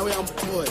That way I'm boy.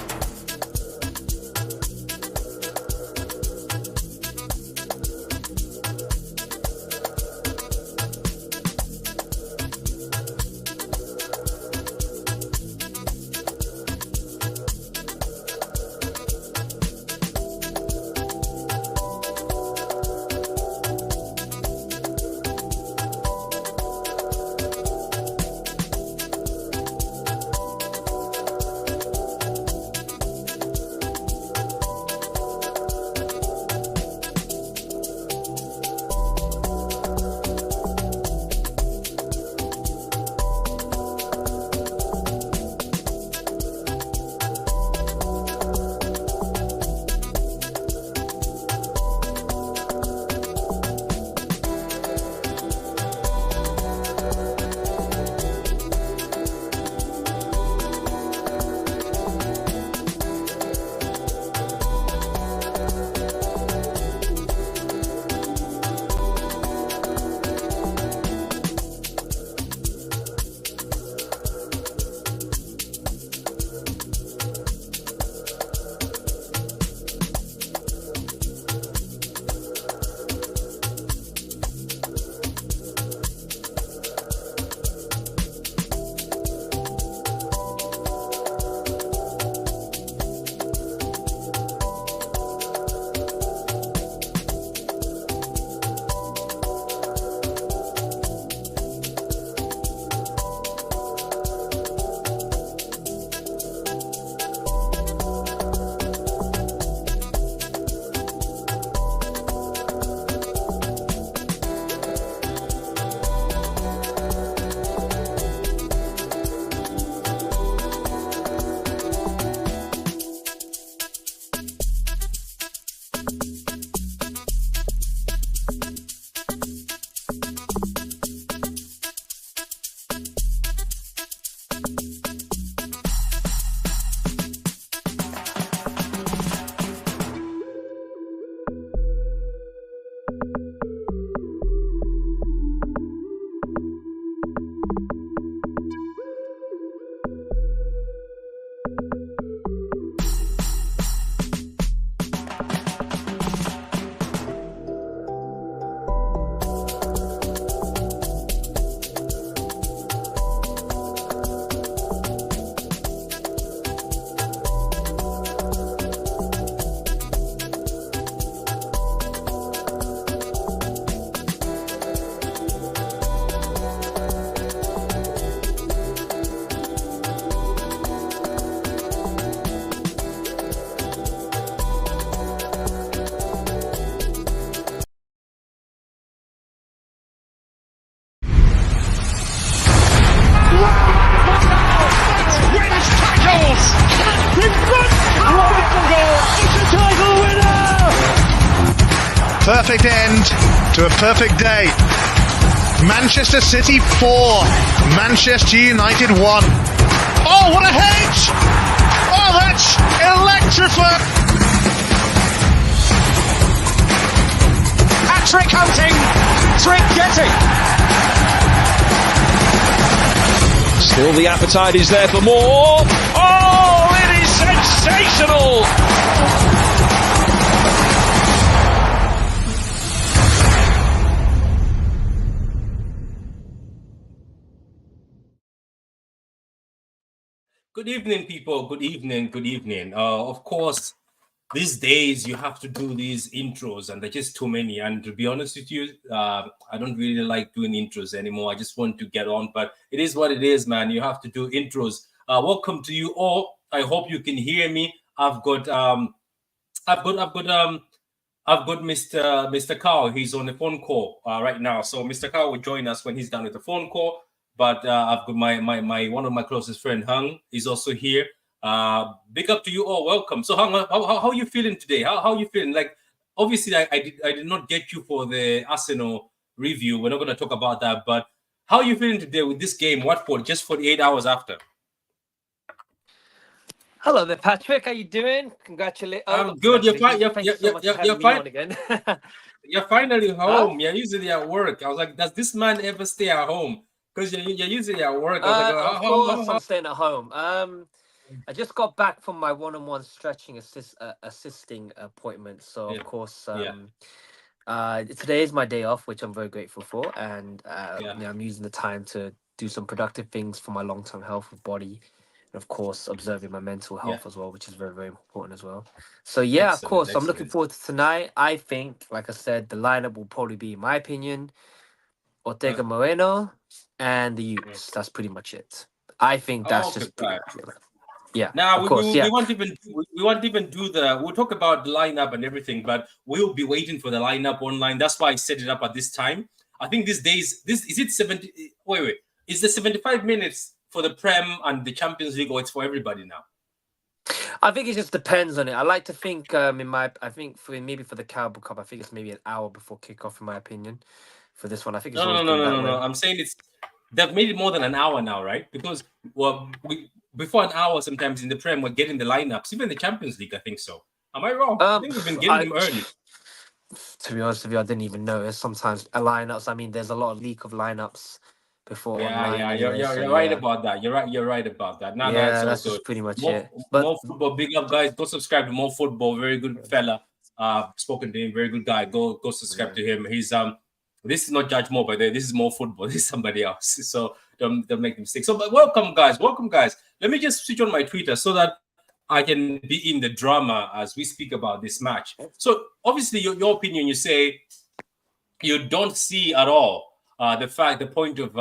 Perfect end to a perfect day. Manchester City 4, Manchester United 1. Oh, what a hedge! Oh, that's electrifying! Hat-trick hunting, trick getting. Still the appetite is there for more. Oh, it is sensational! Good evening, people. Good evening. Good evening. Of course, these days you have to do these intros, and there's just too many. And to be honest with you, I don't really like doing intros anymore. I just want to get on, but it is what it is, man. You have to do intros. Welcome to you all. I hope you can hear me. I've got Mr. Carl. He's on the phone call right now. So Mr. Carl will join us when he's done with the phone call. But I've got my one of my closest friend, Hung, is also here. Big up to you all. Welcome. So Hung, how are you feeling today? How are you feeling? Like, obviously, I did not get you for the Arsenal review. We're not going to talk about that. But how are you feeling today with this game, Watford, just 48 hours after? Hello there, Patrick. How you doing? Congratulations. I'm good. You're fine. You're fine again. You're finally home. You're usually at work. I was like, does this man ever stay at home? Because you're usually at work. I was like, of course, I'm staying at home. I just got back from my one-on-one stretching assisting appointment. So Yeah. of course, Yeah. today is my day off, which I'm very grateful for, and Yeah. I'm using the time to do some productive things for my long-term health of body, and of course, observing my mental Yeah. health as well, which is very, very important as well. So yeah, of Excellent. course, I'm looking Excellent. forward to tonight. I think, like I said, the lineup will probably be, in my opinion, Uh, Ortega Moreno and the mm. youths. That's pretty much it. I think that's Okay. just pretty Right. much it. Yeah, Now of course, we yeah. won't even we won't even do the. We'll talk about the lineup and everything, but we'll be waiting for the lineup online. That's why I set it up at this time. I think these days, this is it 70. Wait. Is the 75 minutes for the Prem and the Champions League, or it's for everybody now? I think it just depends on it. I like to think I think for maybe for the Carabao Cup, I think it's maybe an hour before kickoff, in my opinion. For this one, I think it's No, no, always no, been no, that no, no. way. I'm saying they've made it more than an hour now, right? Because before an hour sometimes in the Prem we're getting the lineups, even the Champions League. I think so. Am I wrong? I think we've been getting I them early. to be honest with you, I didn't even notice. Sometimes lineups. I mean, there's a lot of leak of lineups before Yeah, online yeah, anyway. So you're right yeah, about that. You're right about that. Now that's yeah, all that's good. just pretty much More it. But more football. Big up, guys. Go subscribe to More Football. Very good fella. Spoken to him. Very good guy. Go subscribe yeah. to him. He's This is not Judge More, by the way. This is More Football. This is somebody else. So don't make the mistake. So, but welcome, guys. Welcome, guys. Let me just switch on my Twitter so that I can be in the drama as we speak about this match. So, obviously, your opinion. You say you don't see at all the point of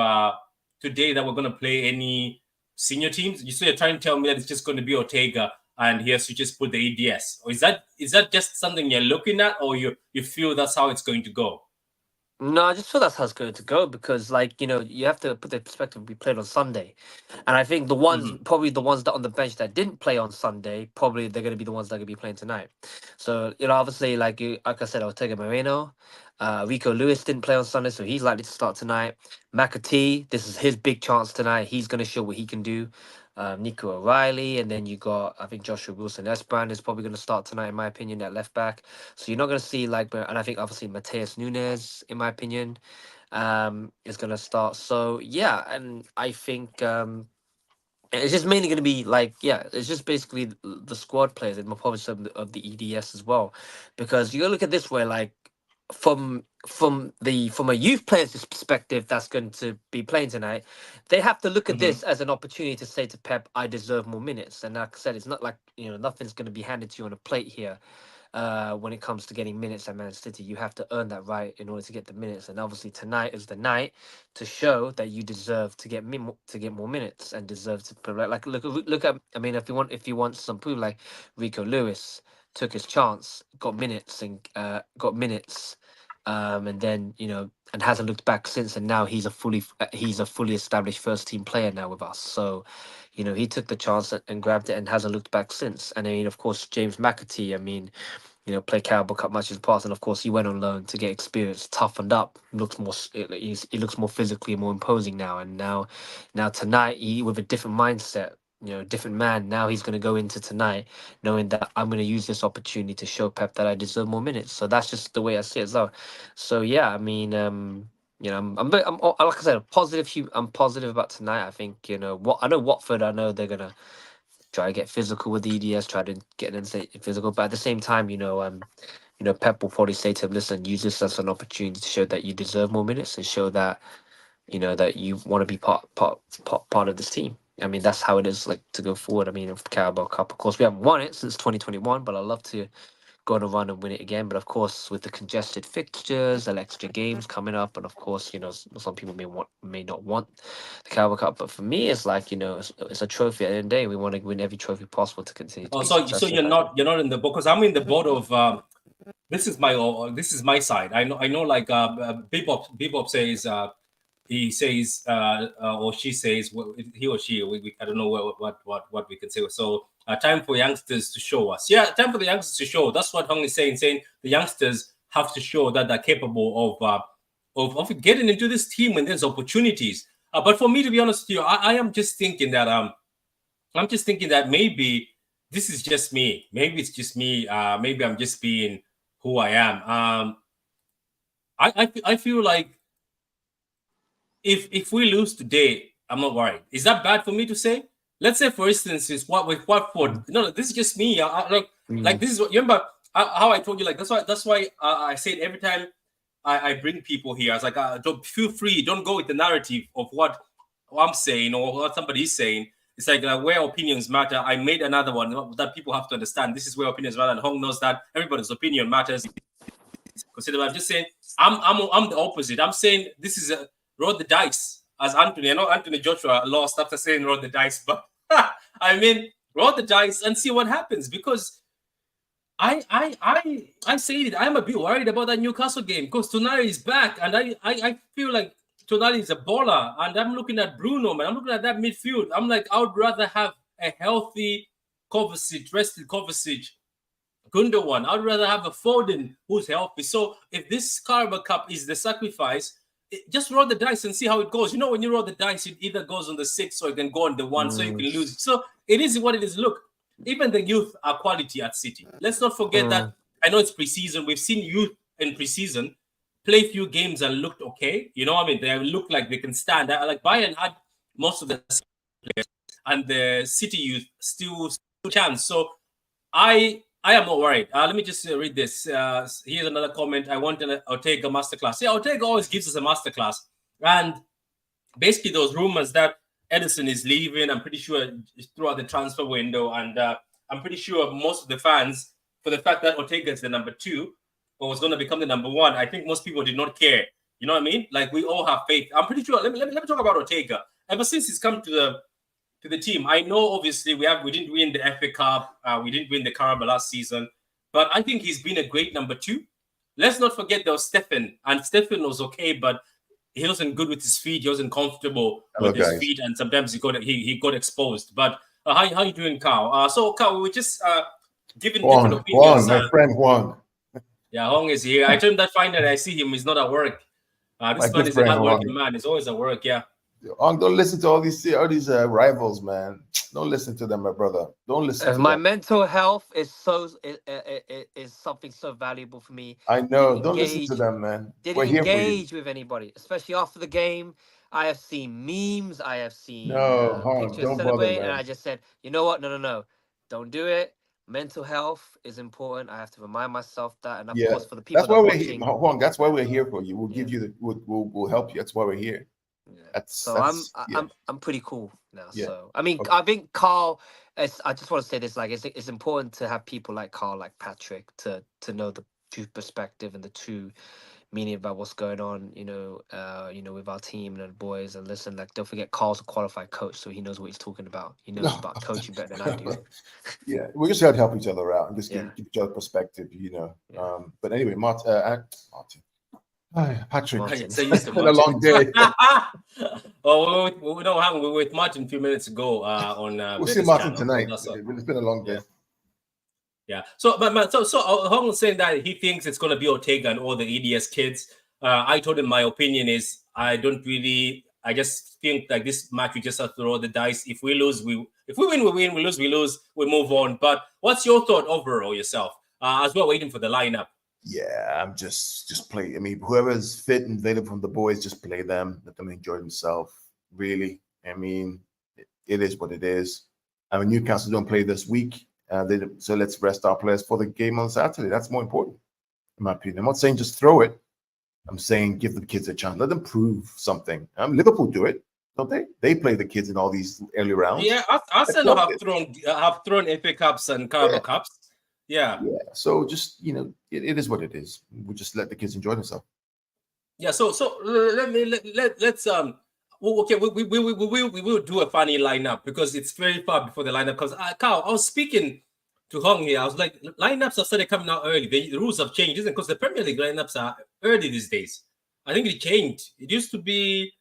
today that we're going to play any senior teams. So you're trying to tell me that it's just going to be Ortega and he has to just put the ADS, or is that just something you're looking at, or you feel that's how it's going to go? No, I just feel that's how it's going to go because, like, you have to put the perspective we played on Sunday. And I think probably the ones that on the bench that didn't play on Sunday, probably they're going to be the ones that are going to be playing tonight. So, obviously, like I said, Ortega Moreno, Rico Lewis didn't play on Sunday, so he's likely to start tonight. McAtee, this is his big chance tonight. He's going to show what he can do. Nico O'Reilly, and then you got, I think, Joshua Wilson Esbrand is probably going to start tonight, in my opinion, at left back. So you're not going to see and I think obviously Mateus Nunes, in my opinion, is going to start. So yeah, and I think it's just mainly going to be it's just basically the squad players and probably some of the EDS as well, because you got to look at this way, like from a youth player's perspective that's going to be playing tonight, they have to look at this as an opportunity to say to Pep, I deserve more minutes. And like I said, it's not like nothing's going to be handed to you on a plate here. When it comes to getting minutes at Man City, you have to earn that right in order to get the minutes. And obviously tonight is the night to show that you deserve to get more minutes and deserve to put like look at. I mean, if you want some proof, like Rico Lewis took his chance, got minutes and then and hasn't looked back since. And now he's a fully established first team player now with us. So he took the chance and grabbed it and hasn't looked back since. And I mean, of course, James McAtee, I mean, played Carabao Cup matches past, and of course he went on loan to get experience, toughened up, he looks more physically more imposing now. And now tonight, he with a different mindset, different man. Now he's going to go into tonight knowing that I'm going to use this opportunity to show Pep that I deserve more minutes. So that's just the way I see it as well. So yeah, I mean, like I said, I'm positive about tonight. I think I know Watford. I know they're gonna try to get physical with the EDS, try to get them physical. But at the same time, Pep will probably say to him, "Listen, use this as an opportunity to show that you deserve more minutes and show that that you want to be part of this team." I mean, that's how it is like to go forward. I mean, of the Carabao Cup, of course, we haven't won it since 2021, but I'd love to go on a run and win it again. But of course, with the congested fixtures and extra games coming up, and of course, some people may not want the Carabao Cup. But for me, it's like it's a trophy at the end of the day. We want to win every trophy possible to continue to Oh, be so successful. you're not in the boat, because I'm in the boat of this is my side. I know like Bebop says he says or she says he or she I don't know what we can say. So time for youngsters to show us. Yeah, time for the youngsters to show. That's what Hong is saying the youngsters have to show that they're capable of getting into this team when there's opportunities. But for me, to be honest with you, I am just thinking that I'm just thinking that maybe this is just me. Maybe it's just me. Maybe I'm just being who I am. I feel like if we lose today, I'm not worried. Is that bad for me to say? let's say, for instance, is what with Watford. No, this is just me. Like this is what you remember how I told you. Like that's why I said every time I bring people here, I was like, don't feel free. Don't go with the narrative of what I'm saying or what somebody's saying. It's like where opinions matter. I made another one that people have to understand. This is where opinions matter, and Hong knows that everybody's opinion matters. Consider. I'm just saying. I'm the opposite. I'm saying this is a roll the dice. As Anthony, I know Anthony Joshua lost after saying roll the dice, but I mean roll the dice and see what happens, because I say it. I'm a bit worried about that Newcastle game because Tonali is back, and I feel like Tonali is a baller, and I'm looking at Bruno, man. I'm looking at that midfield. I'm like, I would rather have a healthy Kovacic, rested Kovacic, Gundogan. I'd rather have a Foden who's healthy. So if this Carabao Cup is the sacrifice, just roll the dice and see how it goes. You know, when you roll the dice, it either goes on the 6 or it can go on the 1, so you can lose. So it is what it is. Look, even the youth are quality at City. Let's not forget that. I know it's preseason. We've seen youth in preseason play few games and looked okay. You know what I mean? They look like they can stand. Like Bayern had most of the players, and the City youth still chance. So I am not worried. Let me just read this. Here's another comment. I want an Ortega masterclass. Yeah, Ortega always gives us a masterclass. And basically those rumors that Edison is leaving, I'm pretty sure throughout the transfer window. And I'm pretty sure most of the fans, for the fact that Ortega is the number 2 or was going to become the number 1, I think most people did not care. You know what I mean? Like, we all have faith. I'm pretty sure. Let me talk about Ortega. Ever since he's come to the team, I know obviously we didn't win the FA Cup, we didn't win the Carabao last season, but I think he's been a great number 2. Let's not forget there was Stefan, and Stefan was okay, but he wasn't good with his feet. He wasn't comfortable with his feet, and sometimes he got exposed. But how you doing, Carl? So Carl, we were just giving different opinions. Juan, my friend Juan. Yeah, Hong is here. I told him that fine that I see him, he's not at work. This man is a hard-working man. He's always at work. Yeah. Don't listen to all these rivals, man. Don't listen to them, my brother. Don't listen. My mental health is is something so valuable for me. I know. Don't listen to them, man. Didn't engage with anybody, especially after the game. I have seen memes. I have seen pictures celebrating, and I just said, you know what? No. Don't do it. Mental health is important. I have to remind myself that, and of course, for the people that's why we're here. Juan, that's why we're here for you. We'll give you we'll help you. That's why we're here. Yeah. I'm pretty cool now. Yeah. So I mean, I think Carl. I just want to say this: like, it's important to have people like Carl, like Patrick, to know the true perspective and the true meaning about what's going on. With our team and the boys. And listen, like, don't forget, Carl's a qualified coach, so he knows what he's talking about. He knows about coaching better than I do. Yeah, we just got to help each other out and just give each other perspective. Yeah. But anyway, Martin. Patrick, it's been a long day. We don't have. We were with Martin a few minutes ago. We'll see Martin tonight. It's been a long day. Yeah. So Hong was saying that he thinks it's going to be Ortega and all the EDS kids. I told him my opinion is I just think like this match we just have to roll the dice. If we lose, if we win, we win. We lose, we move on. But what's your thought overall yourself? As we're waiting for the lineup. Yeah, I'm just play. I mean, whoever's fit and available from the boys, just play them. Let them enjoy themselves. Really, I mean, it is what it is. I mean, Newcastle don't play this week, so let's rest our players for the game on Saturday. That's more important, in my opinion. I'm not saying just throw it. I'm saying give the kids a chance. Let them prove something. Liverpool do it, don't they? They play the kids in all these early rounds. Yeah, Arsenal have thrown FA Cups and Carabao Cups. Yeah. So just it is what it is. We just let the kids enjoy themselves. Yeah. So let's okay. We will do a funny lineup because it's very far before the lineup. Because Carl, I was speaking to Hong here. I was like, lineups have started coming out early. The rules have changed, isn't it? Because the Premier League lineups are early these days. I think it changed. It used to be,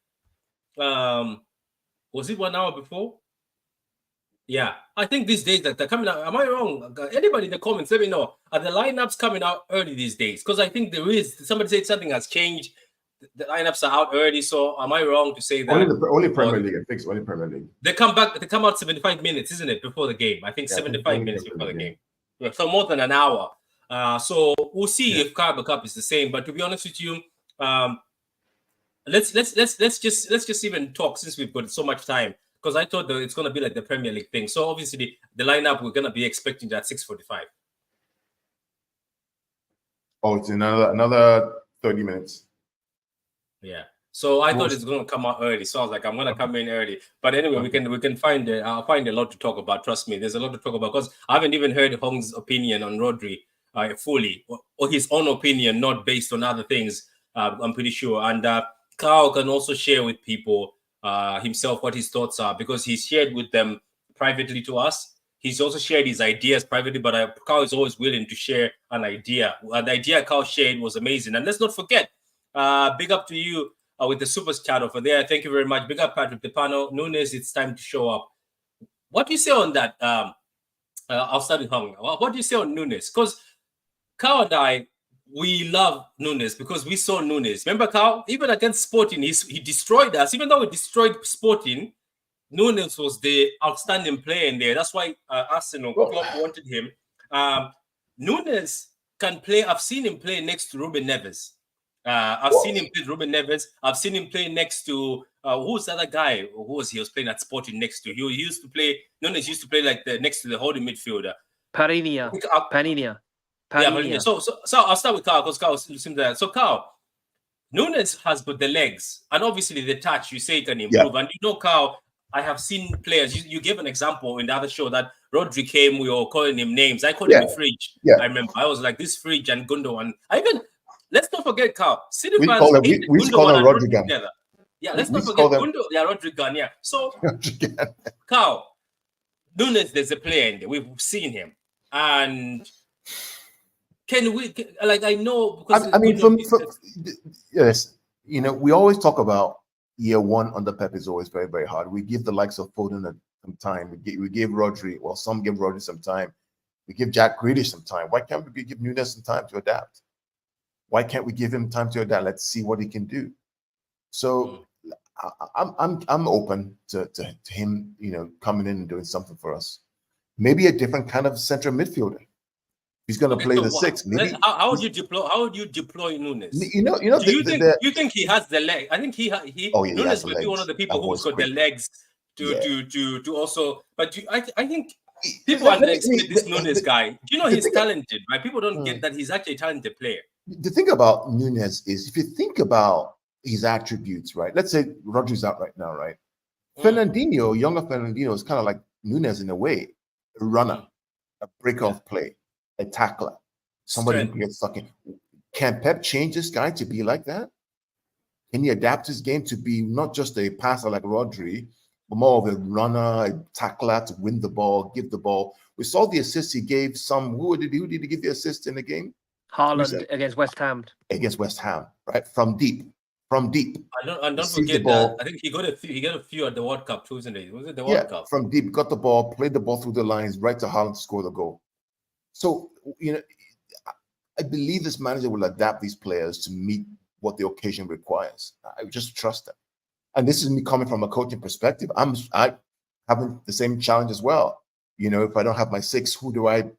was it 1 hour before? Yeah, I think these days that they're coming out. Am I wrong? Anybody in the comments, let me know. Are the lineups coming out early these days? Because I think there is. Somebody said something has changed. The lineups are out early. So am I wrong to say that? Only Premier League. I think it's only Premier League. They come back. They come out 75 minutes, isn't it, before the game? I think 75 minutes before the game. So more than an hour. So we'll see if Carabao Cup is the same. But to be honest with you, let's just even talk since we've got so much time. Because I thought that it's going to be like the Premier League thing. So obviously the lineup we're going to be expecting that 6:45. Oh, it's another 30 minutes. Yeah. So I thought it's going to come out early. So I was like, I'm going to come in early. But anyway, we can find I'll find a lot to talk about. Trust me, there's a lot to talk about because I haven't even heard Hong's opinion on Rodri fully, or his own opinion, not based on other things. I'm pretty sure. And Carl can also share with people himself what his thoughts are because he's shared with them privately to us. He's also shared his ideas privately, but Carl is always willing to share an idea. The idea Carl shared was amazing. And let's not forget, big up to you with the super chat over there. Thank you very much. Big up, Patrick Depano. Nunes, it's time to show up. What do you say on that? I'll start with Hong. What do you say on Nunes? Because Carl and I, we love Nunes because we saw Nunes. Remember, Carl? Even against Sporting, he destroyed us. Even though we destroyed Sporting, Nunes was the outstanding player in there. That's why Arsenal Klopp wanted him. Nunes can play. I've seen him play next to Ruben Neves. I've seen him play Ruben Neves. I've seen him play next to who's the other guy? Who was he was playing at Sporting next to? He used to play. Nunes used to play like next to the holding midfielder. Panina. Yeah, so I'll start with Carl because Carl seems to that. So Carl, Nunes has got the legs and obviously the touch. You say can improve, and you know, Carl, I have seen players. You gave an example in the other show that Rodri came. We were calling him names. I called him a fridge. Yeah. I remember. I was like this fridge and Gundogan. Let's not forget, Carl. City We fans call him Rodri together. Yeah, let's not forget Rodri. Yeah. So, Carl, Nunes, there's a player in there. We've seen him. And can we, like, I know because yes, you know, we always talk about year one under Pep is always very, very hard. We give the likes of Foden some time. We give Rodri, well, some give Rodri some time. We give Jack Grealish some time. Why can't we give Nunes some time to adapt? Why can't we give him time to adapt? Let's see what he can do. So I'm open to him, you know, coming in and doing something for us. Maybe a different kind of central midfielder. He's going to play the six. Maybe how would you deploy Nunes? You know. Do you think he has the leg? I think Nunes will be one of the people who's got the legs to also. But I think people underestimate this Nunes guy. Do you know he's talented, right? People don't get that he's actually a talented player. The thing about Nunes is, if you think about his attributes, right? Let's say Rodri's out right now, right? Fernandinho, younger Fernandinho, is kind of like Nunes in a way, a runner, a break-off play, a tackler, somebody who gets stuck in. Can Pep change this guy to be like that? Can he adapt his game to be not just a passer like Rodri, but more of a runner, a tackler to win the ball, give the ball? We saw the assist he gave some. Who did he give the assist in the game? Haaland against West Ham. Against West Ham, right? From deep. And don't forget that I think he got a few at the World Cup too, isn't it? Was it the World Cup? From deep, got the ball, played the ball through the lines, right to Haaland to score the goal. So, you know, I believe this manager will adapt these players to meet what the occasion requires. I just trust them. And this is me coming from a coaching perspective. I having the same challenge as well. You know, if I don't have my six, who do I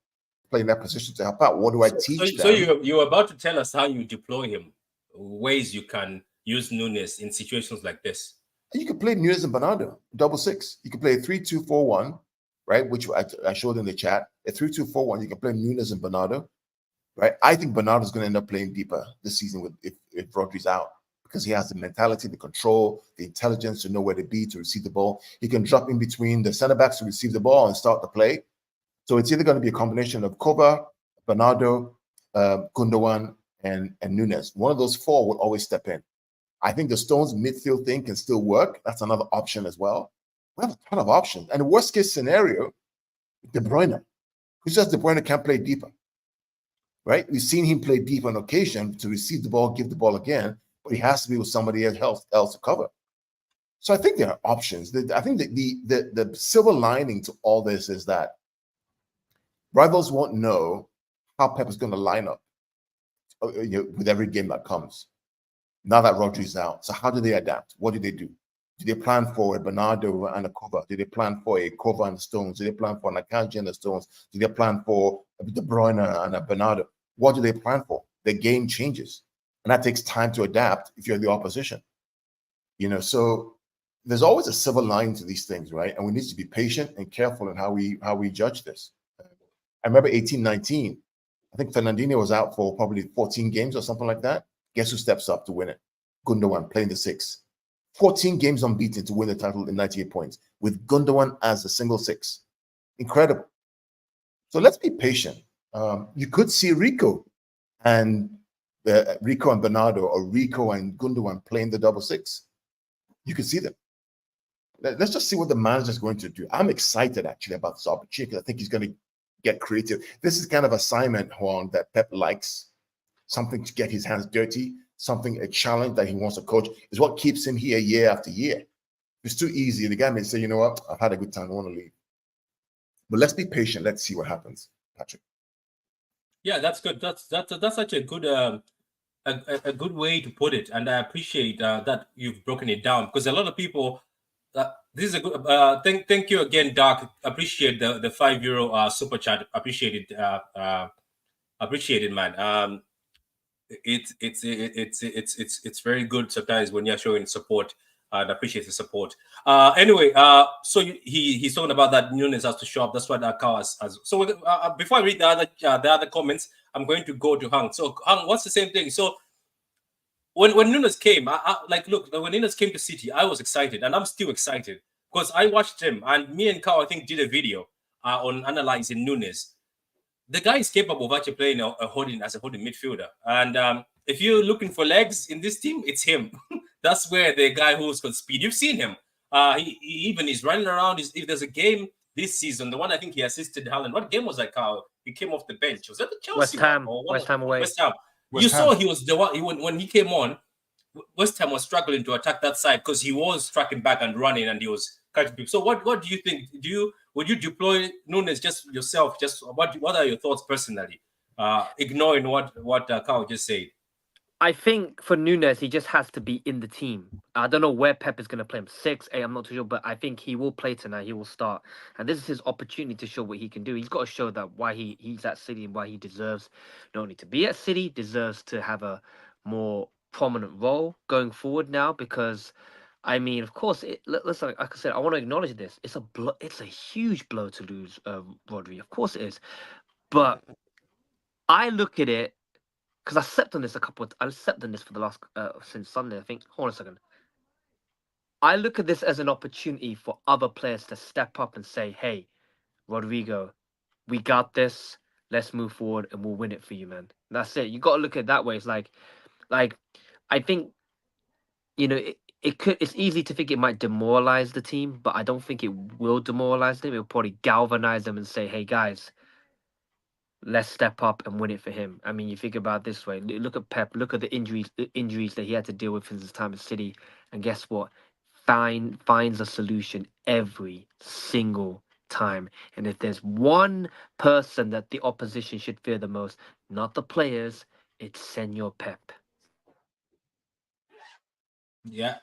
play in that position to help out? What do I teach them? So you're about to tell us how you deploy him, ways you can use Nunes in situations like this. You can play Nunes and Bernardo, 6-6. You can play a 3-2-4-1, right? Which I showed in the chat. A 3-2-4-1. You can play Nunes and Bernardo, right? I think Bernardo is going to end up playing deeper this season if Rodri's out, because he has the mentality, the control, the intelligence to know where to be to receive the ball. He can drop in between the center backs to receive the ball and start the play. So it's either going to be a combination of Kova, Bernardo, Gundogan, and Nunes. One of those four will always step in. I think the Stones midfield thing can still work. That's another option as well. We have a ton of options. And the worst case scenario, De Bruyne. Who says De Bruyne can't play deeper? Right? We've seen him play deep on occasion to receive the ball, give the ball again, but he has to be with somebody else to cover. So I think there are options. I think that the silver lining to all this is that rivals won't know how Pep is going to line up with every game that comes. Now that Rodri's out. So how do they adapt? What do? Do they plan for a Bernardo and a Kova? Do they plan for a Kova and the Stones? Do they plan for an Akanji and the Stones? Do they plan for a De Bruyne and a Bernardo? What do they plan for? The game changes. And that takes time to adapt if you're the opposition. You know, so there's always a silver lining to these things, right? And we need to be patient and careful in how we judge this. I remember 18-19. I think Fernandinho was out for probably 14 games or something like that. Guess who steps up to win it? Gundogan playing the 6. 14 games unbeaten to win the title in 98 points with Gundogan as a single 6. Incredible. So let's be patient. You could see Rico and Bernardo, or Rico and Gundogan playing the double 6. You could see them. Let's just see what the manager is going to do. I'm excited actually about this opportunity. I think he's going to get creative. This is kind of assignment, Juan, that Pep likes. Something to get his hands dirty, a challenge that he wants to coach, is what keeps him here year after year. If it's too easy, the guy may say, you know what, I've had a good time, I want to leave. But let's be patient. Let's see what happens, Patrick. Yeah, that's good. That's such a good a good way to put it, and I appreciate that you've broken it down, because a lot of people. This is a good. Thank you again, Doc. Appreciate the €5 super chat. Appreciate it, man. It's very good sometimes when you're showing support. And appreciate the support. Anyway, so he's talking about that Nunes has to show up. That's what Akao has. So before I read the other comments, I'm going to go to Hang. So Hang, what's the same thing? So when Nunes came, when Nunes came to City, I was excited, and I'm still excited because I watched him, and me and Kao, I think, did a video on analyzing Nunes. The guy is capable of actually playing a holding midfielder, and if you're looking for legs in this team, it's him. That's where the guy who's got speed. You've seen him. He even is running around. If there's a game this season, the one I think he assisted Haaland. What game was that, Carl? He came off the bench. Was that the Chelsea? West Ham away. West Ham. You saw he was the one when he came on. West Ham was struggling to attack that side because he was tracking back and running, and he was catching people. So what do you think? Would you deploy Nunes just yourself? Just what are your thoughts personally? Ignoring what Carl just said. I think for Nunes, he just has to be in the team. I don't know where Pep is going to play him, 6, 8, I'm not too sure, but I think he will play tonight. He will start. And this is his opportunity to show what he can do. He's got to show that why he's at City and why he deserves not only to be at City, deserves to have a more prominent role going forward now, because, I mean, of course, listen, like I said, I want to acknowledge this. It's a huge blow to lose Rodri. Of course it is. But I look at it, because I slept on this for the last since Sunday, I think. Hold on a second. I look at this as an opportunity for other players to step up and say, "Hey, Rodrigo, we got this. Let's move forward, and we'll win it for you, man." And that's it. You got to look at it that way. It's like I think, it's easy to think it might demoralize the team, but I don't think it will demoralize them. It'll probably galvanize them and say, "Hey, guys, let's step up and win it for him." I mean, you think about it this way. Look at Pep. Look at the injuries that he had to deal with in his time at City. And guess what? Finds a solution every single time. And if there's one person that the opposition should fear the most, not the players, it's Senor Pep. Yeah.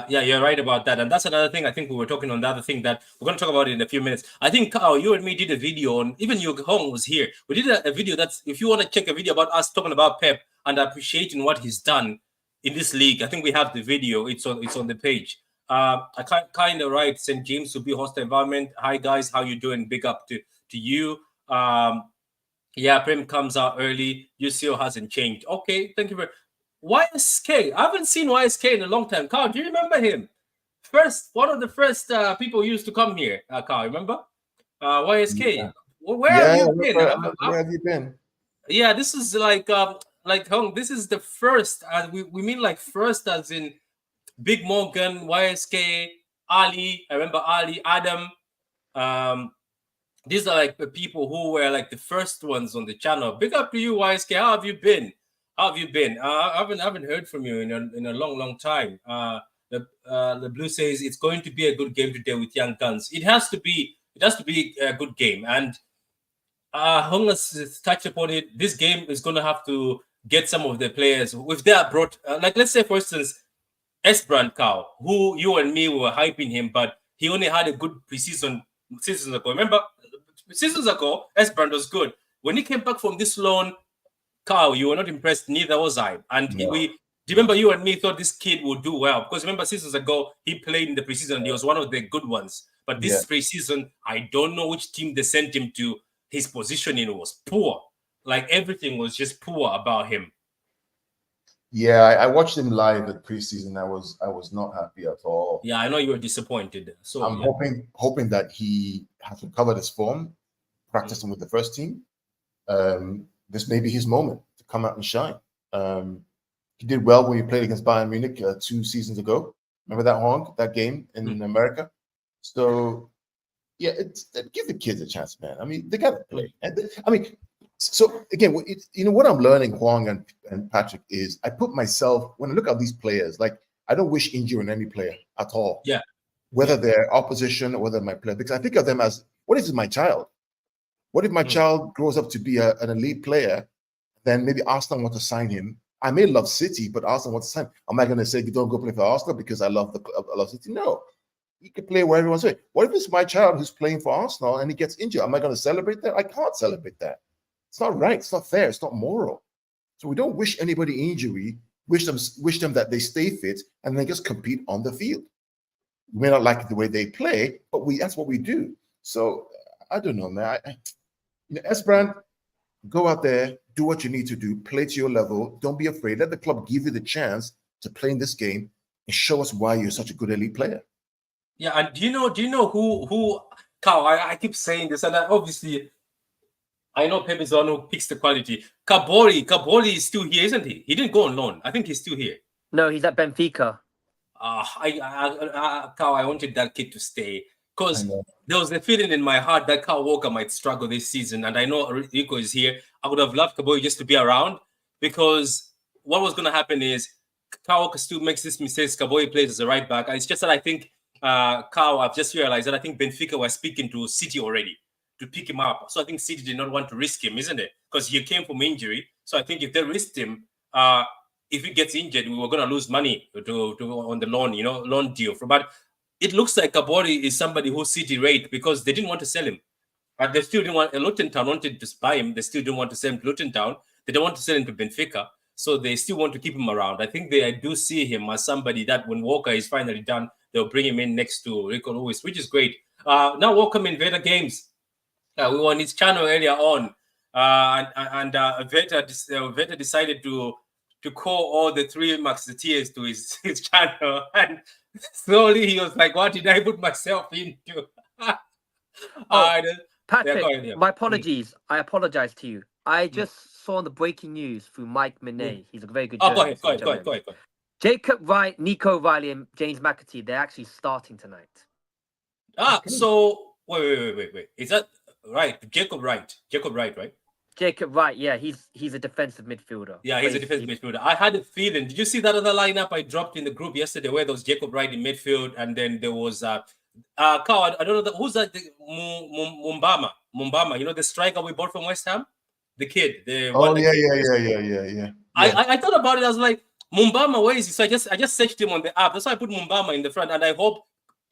You're right about that. And that's another thing I think we were talking on the other thing that we're going to talk about in a few minutes. I think, Carl, you and me did a video on, even your home was here. We did a video that's, if you want to check a video about us talking about Pep and appreciating what he's done in this league, I think we have the video. It's on the page. I kind of write St. James to be hostile environment. Hi, guys. How you doing? Big up to you. Prem comes out early. UCO hasn't changed. Okay, thank you very much. YSK. I haven't seen YSK in a long time. Carl, do you remember him? One of the first people used to come here. Carl, remember? YSK. Yeah. Where have you been? Where have you been? Yeah, this is this is the first. We mean like first as in Big Morgan, YSK, Ali. I remember Ali, Adam. These are like the people who were like the first ones on the channel. Big up to you, YSK. How have you been? I haven't heard from you in a long time. The Blue says it's going to be a good game today with young guns. It has to be a good game. And Hung has touched upon it. This game is going to have to get some of the players. If they are brought, let's say for instance, Esbrand Cow, who you and me were hyping him, but he only had a good seasons ago. Remember, seasons ago, Esbrand was good. When he came back from this loan, Carl, you were not impressed, neither was I. And we Do you remember you and me thought this kid would do well? Because remember, seasons ago, he played in the preseason and he was one of the good ones. But this preseason, I don't know which team they sent him to. His positioning was poor. Like everything was just poor about him. Yeah, I watched him live at preseason. I was not happy at all. Yeah, I know you were disappointed. So I'm hoping that he has recovered his form, practicing with the first team. This may be his moment to come out and shine. He did well when he played against Bayern Munich 2 seasons ago. Remember that game in America? So, yeah, give the kids a chance, man. I mean, they got to play. So again, what I'm learning, Huang and Patrick, is I put myself, when I look at these players, like I don't wish injury on any player at all. Yeah. Whether they're opposition or whether my player, because I think of them as, what is my child? What if my child grows up to be an elite player? Then maybe Arsenal want to sign him. I may love City, but Arsenal wants to sign him. Am I going to say you don't go play for Arsenal because I love City? No. He can play wherever he wants to. What if it's my child who's playing for Arsenal and he gets injured? Am I going to celebrate that? I can't celebrate that. It's not right. It's not fair. It's not moral. So we don't wish anybody injury. Wish them that they stay fit and then just compete on the field. We may not like the way they play, but that's what we do. So I don't know, man. Esbrand, go out there, do what you need to do, play to your level. Don't be afraid. Let the club give you the chance to play in this game and show us why you're such a good elite player. Yeah, and do you know who Carl? I keep saying this, and obviously I know Pep is the one who picks the quality. Kabori is still here, isn't he? He didn't go on loan. I think he's still here. No, he's at Benfica. Carl, I wanted that kid to stay because there was a feeling in my heart that Kyle Walker might struggle this season, and I know Rico is here. I would have loved Kabori just to be around because what was going to happen is Kyle Walker still makes this mistakes. Kabori plays as a right back, and it's just that I think Kyle, I've just realized that I think Benfica was speaking to City already to pick him up. So I think City did not want to risk him, isn't it? Because he came from injury. So I think if they risked him, if he gets injured, we were going to lose money on the loan, loan deal. But it looks like Kabori is somebody who City rate because they didn't want to sell him. But they still didn't want. Luton Town wanted to buy him. They still didn't want to sell him to Luton Town. They don't want to sell him to Benfica. So they still want to keep him around. I think they do see him as somebody that when Walker is finally done, they'll bring him in next to Rico Lewis, which is great. Now welcome in Veta Games. We were on his channel earlier on, and Veta decided to call all the 3 Musketeers to his channel, and slowly he was like, "What did I put myself into?" Patrick, my apologies. I apologize to you. I just saw the breaking news through Mike Minay. He's a very good journalist. Go ahead. Jacob Wright, Nico Riley, and James McAtee, they're actually starting tonight. So wait. Is that right? Jacob Wright, right? Jacob Wright, yeah, he's a defensive midfielder. Yeah, he's a defensive midfielder. I had a feeling. Did you see that other lineup I dropped in the group yesterday where there was Jacob Wright in midfield and then there was Carl, I don't know who's that? Mumbama, the striker we bought from West Ham, the kid. Yeah. I thought about it. I was like, Mumbama, where is he? So I just searched him on the app. That's why I put Mumbama in the front, and I hope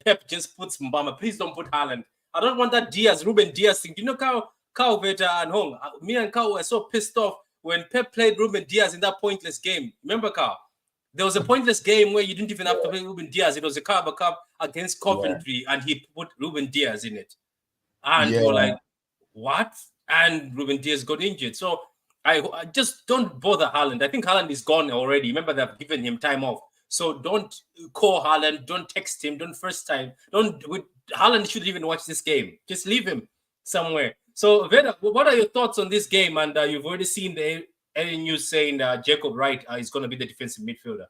Pep just puts Mumbama. Please don't put Haaland. I don't want that Ruben Diaz thing. You know, Carl Veta and Hong. Me and Carl were so pissed off when Pep played Ruben Diaz in that pointless game. Remember, Carl? There was a pointless game where you didn't even have to play Ruben Diaz. It was a Carabao Cup against Coventry, and he put Ruben Diaz in it. And we were like, what? And Ruben Diaz got injured. So I just don't bother Haaland. I think Haaland is gone already. Remember, they've given him time off. So don't call Haaland. Don't text him. Don't first time. Haaland shouldn't even watch this game. Just leave him somewhere. So, Veda, what are your thoughts on this game? And you've already seen the news saying Jacob Wright is going to be the defensive midfielder.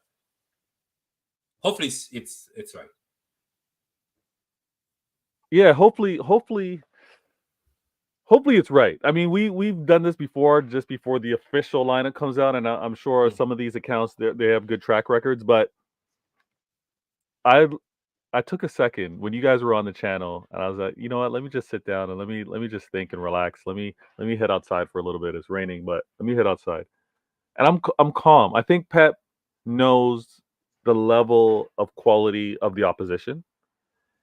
Hopefully, it's right. Yeah, hopefully it's right. I mean, we've done this before, just before the official lineup comes out, and I'm sure some of these accounts they have good track records. But I took a second when you guys were on the channel, and I was like, you know what? Let me just sit down and let me just think and relax. Let me head outside for a little bit. It's raining, but let me head outside. And I'm calm. I think Pep knows the level of quality of the opposition,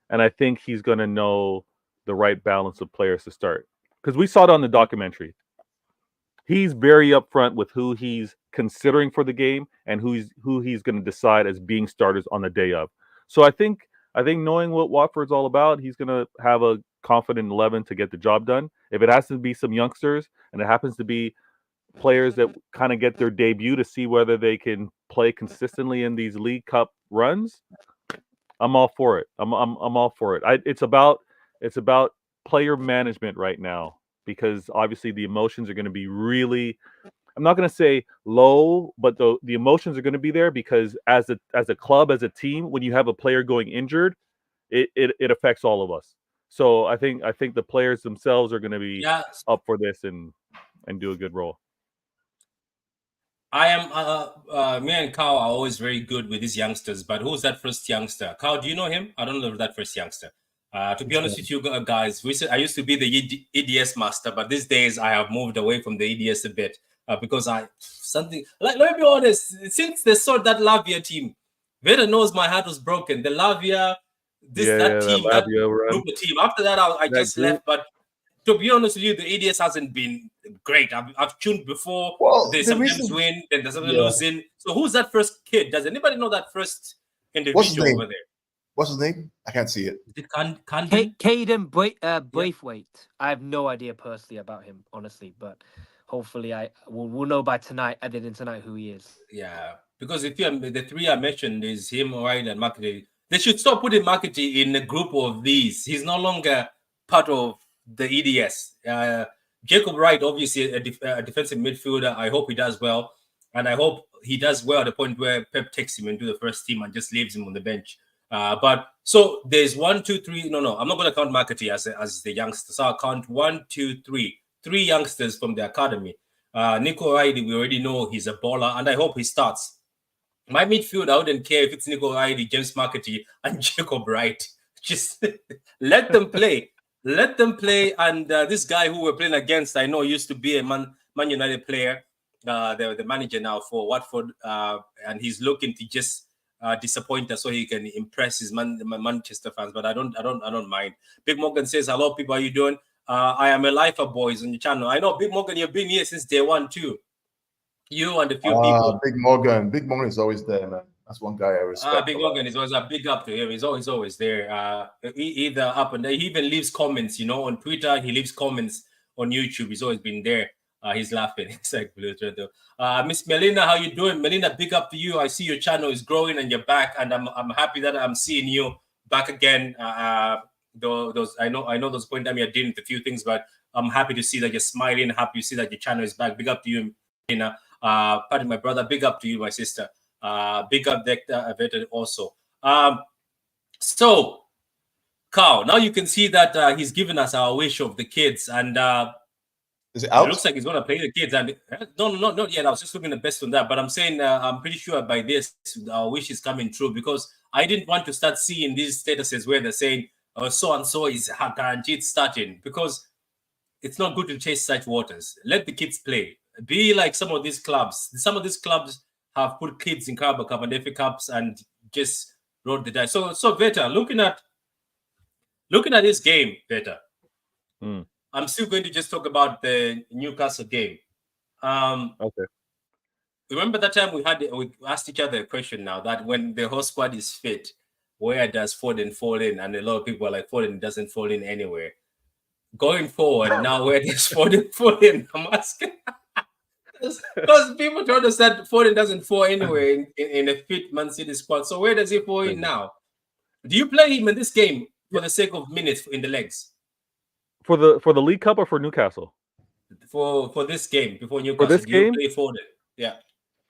and I think he's going to know the right balance of players to start. Because we saw it on the documentary. He's very upfront with who he's considering for the game and who he's going to decide as being starters on the day of. So I think knowing what Watford's all about, he's going to have a confident 11 to get the job done. If it has to be some youngsters and it happens to be players that kind of get their debut to see whether they can play consistently in these League Cup runs, I'm all for it. I'm all for it. It's about player management right now, because obviously the emotions are going to be really, I'm not going to say low, but the emotions are going to be there, because as a club, as a team, when you have a player going injured, it affects all of us. So I think the players themselves are going to be up for this and do a good role. I am me and Carl are always very good with these youngsters, but who's that first youngster? Carl, do you know him? I don't know that first youngster. To be honest with you guys, I used to be the EDS master, but these days I have moved away from the EDS a bit because let me be honest, since they saw that Lavia team, Veda knows my heart was broken. The Lavia, that group of team. After that, I just left, but to be honest with you, the EDS hasn't been great. I've tuned before. Well, they sometimes win, then they sometimes lose in. So who's that first kid? Does anybody know that first individual over there? What's his name? I can't see it. Is it Caden Braithwaite. I have no idea personally about him, honestly, but hopefully we'll know by tonight, other than tonight, who he is. Yeah, because if the three I mentioned is him, Ryan, and Makati, they should stop putting Makati in a group of these. He's no longer part of the EDS. Jacob Wright, obviously a defensive midfielder. I hope he does well, and I hope he does well at the point where Pep takes him into the first team and just leaves him on the bench. But so there's 1, 2, 3. No, I'm not going to count Makati as the youngster. So I'll count 1, 2, 3. 3 youngsters from the academy. Nico O'Reilly, we already know he's a baller, and I hope he starts. My midfield, I wouldn't care if it's Nico O'Reilly, James Makati, and Jacob Wright. Just let them play. Let them play. And this guy who we're playing against, I know used to be a Man United player, the manager now for Watford, and he's looking to just disappoint us so he can impress his Manchester fans. But I don't mind. Big Morgan says, "Hello, people. How you doing? I am a lifer, boys, on your channel. I know, Big Morgan, you've been here since day one too. You and a few people. Big Morgan is always there, man. That's one guy I respect. Big Morgan is always a big up to him. He's always there. Either up and down. He even leaves comments, on Twitter. He leaves comments on YouTube. He's always been there. He's laughing. It's like Miss Melina, how you doing? Melina, big up to you. I see your channel is growing and you're back, and I'm happy that I'm seeing you back again. Those I know those point time you're dealing with a few things, but I'm happy to see that you're smiling. Happy to see that your channel is back. Big up to you, Melina. Pardon my brother. Big up to you, my sister. Big up Vector also. So, Carl, now you can see that he's given us our wish of the kids, and is it out? It looks like he's going to play the kids. And no, not yet. I was just looking the best on that, but I'm saying I'm pretty sure by this our wish is coming true, because I didn't want to start seeing these statuses where they're saying so and so is guaranteed starting, because it's not good to chase such waters. Let the kids play. Be like some of these clubs. Some of these clubs have put kids in Carabao Cup and FA Cups and just rolled the dice. So Veta, looking at this game, Veta, I'm still going to just talk about the Newcastle game. Okay. Remember that time we asked each other a question now, that when the whole squad is fit, where does Foden fall in? And a lot of people are like, Foden doesn't fall in anywhere. Going forward, now where does Foden fall in? I'm asking. Because people told us that Foden doesn't fall anywhere in a fit Man City squad. So where does he fall in now? Do you play him in this game for the sake of minutes in the legs? For the League Cup or for Newcastle? For this game before Newcastle. For this game? You play Foden? Yeah.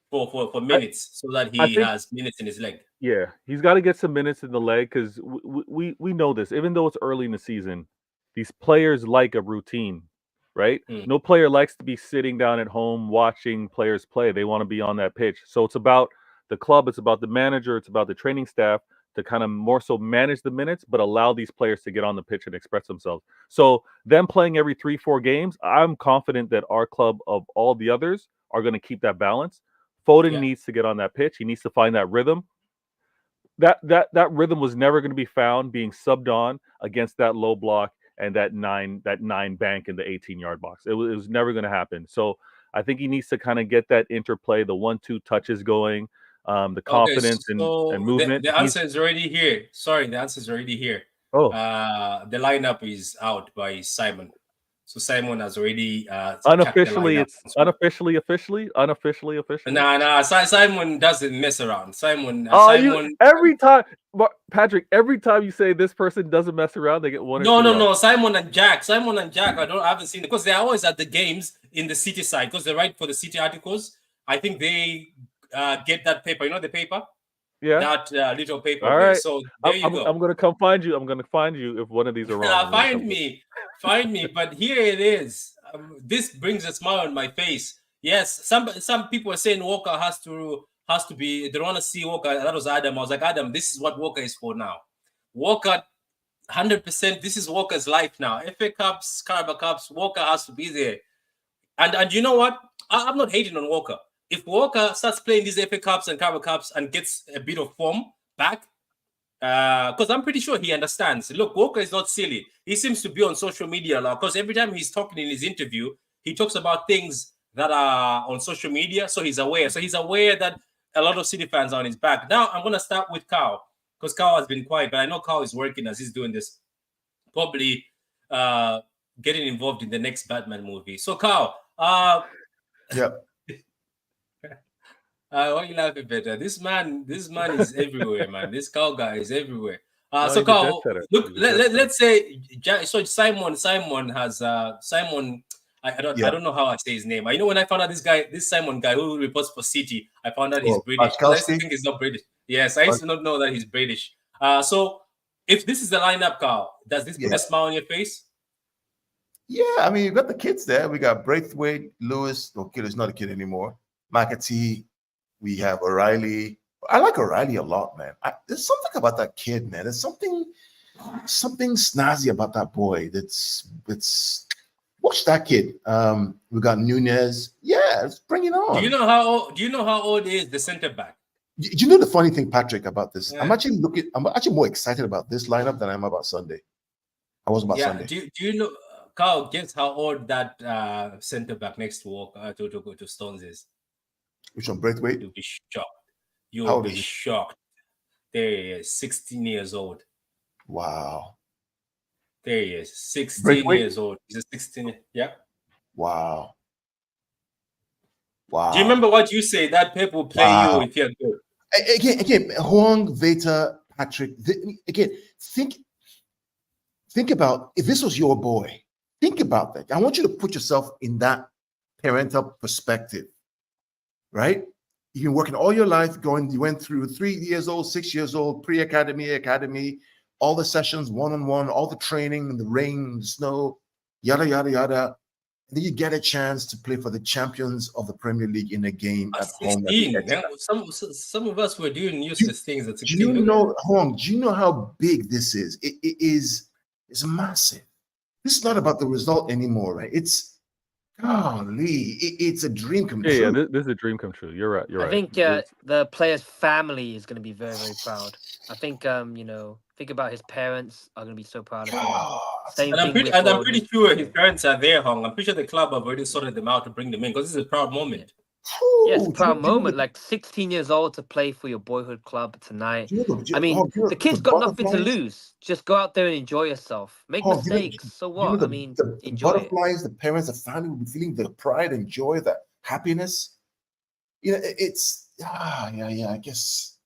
For minutes, so that he has minutes in his leg. Yeah, he's got to get some minutes in the leg, because we know this. Even though it's early in the season, these players like a routine, right? No player likes to be sitting down at home watching players play. They want to be on that pitch. So it's about the club, it's about the manager, it's about the training staff to kind of more so manage the minutes, but allow these players to get on the pitch and express themselves. So them playing every 3-4 games, I'm confident that our club of all the others are going to keep that balance. Foden needs to get on that pitch. He needs to find that rhythm. That rhythm was never going to be found being subbed on against that low block and that nine bank in the 18-yard box. It was never going to happen. So I think he needs to kind of get that interplay, the 1-2 touches going, the confidence and movement. The answer is already here. Sorry, the answer is already here. Oh, the lineup is out by Simon. So Simon has already unofficially, it's officially. Nah. Simon doesn't mess around. Simon. Every time, Patrick. Every time you say this person doesn't mess around, they get one. No. Simon and Jack. I haven't seen it because they're always at the games in the City side because they write for the City articles. I think they get that paper. You know the paper. Yeah. That little paper. All right. So there you go. I'm gonna come find you. I'm gonna find you if one of these are wrong. Find me. But here it is. This brings a smile on my face. Yes, some people are saying Walker has to be. They don't want to see Walker. That was Adam. I was like, Adam, this is what Walker is for now. Walker, 100%. This is Walker's life now. FA Cups, Carabao Cups. Walker has to be there. And you know what? I'm not hating on Walker. If Walker starts playing these FA Cups and Carabao Cups and gets a bit of form back, because I'm pretty sure he understands. Look, Walker is not silly. He seems to be on social media a lot because every time he's talking in his interview, he talks about things that are on social media. So he's aware. So he's aware that a lot of City fans are on his back. Now I'm going to start with Carl because Carl has been quiet, but I know Carl is working as he's doing this, probably getting involved in the next Batman movie. So Carl, yeah. Why are you laughing, better? This man is everywhere, man. This Carl guy is everywhere. No, So Carl, look, let's say so Simon has Simon. I don't know how I say his name. I know when I found out this Simon guy who reports for City, I found out he's British. I used to think he's not British. Yes, I used to not know that he's British. So if this is the lineup, Carl, does this put a smile on your face? Yeah, I mean, you've got the kids there. We got Braithwaite, Lewis. Okay, there's not a kid anymore. McAtee. We have O'Reilly. I like O'Reilly a lot, man. There's something about that kid, man. There's something snazzy about that boy. That's watch that kid. We got Nunez. Yeah, let's bring it on. Do you know how old is the center back? Do you know the funny thing, Patrick, about this? Yeah. I'm actually more excited about this lineup than I am about Sunday. I was about Sunday. Do you know, Carl? Guess how old that center back next to Walker to Stones is? Which one, Braithwaite? You'll be shocked. You'll be shocked. There he is, 16 years old. Wow. There he is, 16 Braithwaite? years old. He's a 16. Yeah. Wow. Do you remember what you say? That Pep will play you if you're good. Again, Huang, Veta, Patrick. Again, think about if this was your boy. Think about that. I want you to put yourself in that parental perspective. Right? You've been working all your life, you went through 3 years old, 6 years old, pre-academy, academy, all the sessions, one-on-one, all the training in the rain, the snow, yada, yada, yada. And then you get a chance to play for the champions of the Premier League in a game at 16, home. yeah. Some of us were doing useless things at 16. Do you know how big this is? It's massive. This is not about the result anymore, right? It's a dream come true. Yeah, this is a dream come true. You're right. I think the player's family is going to be very, very proud. I think think about his parents are going to be so proud of him. I'm pretty sure his parents are there, Hong. I'm pretty sure the club have already sorted them out to bring them in because this is a proud moment. Yes, a proud moment. Like 16 years old to play for your boyhood club tonight. The kid's got nothing to lose. Just go out there and enjoy yourself. Make mistakes. So what? The enjoy butterflies, it. the parents, the family will be feeling the pride and joy, the happiness. It's I guess.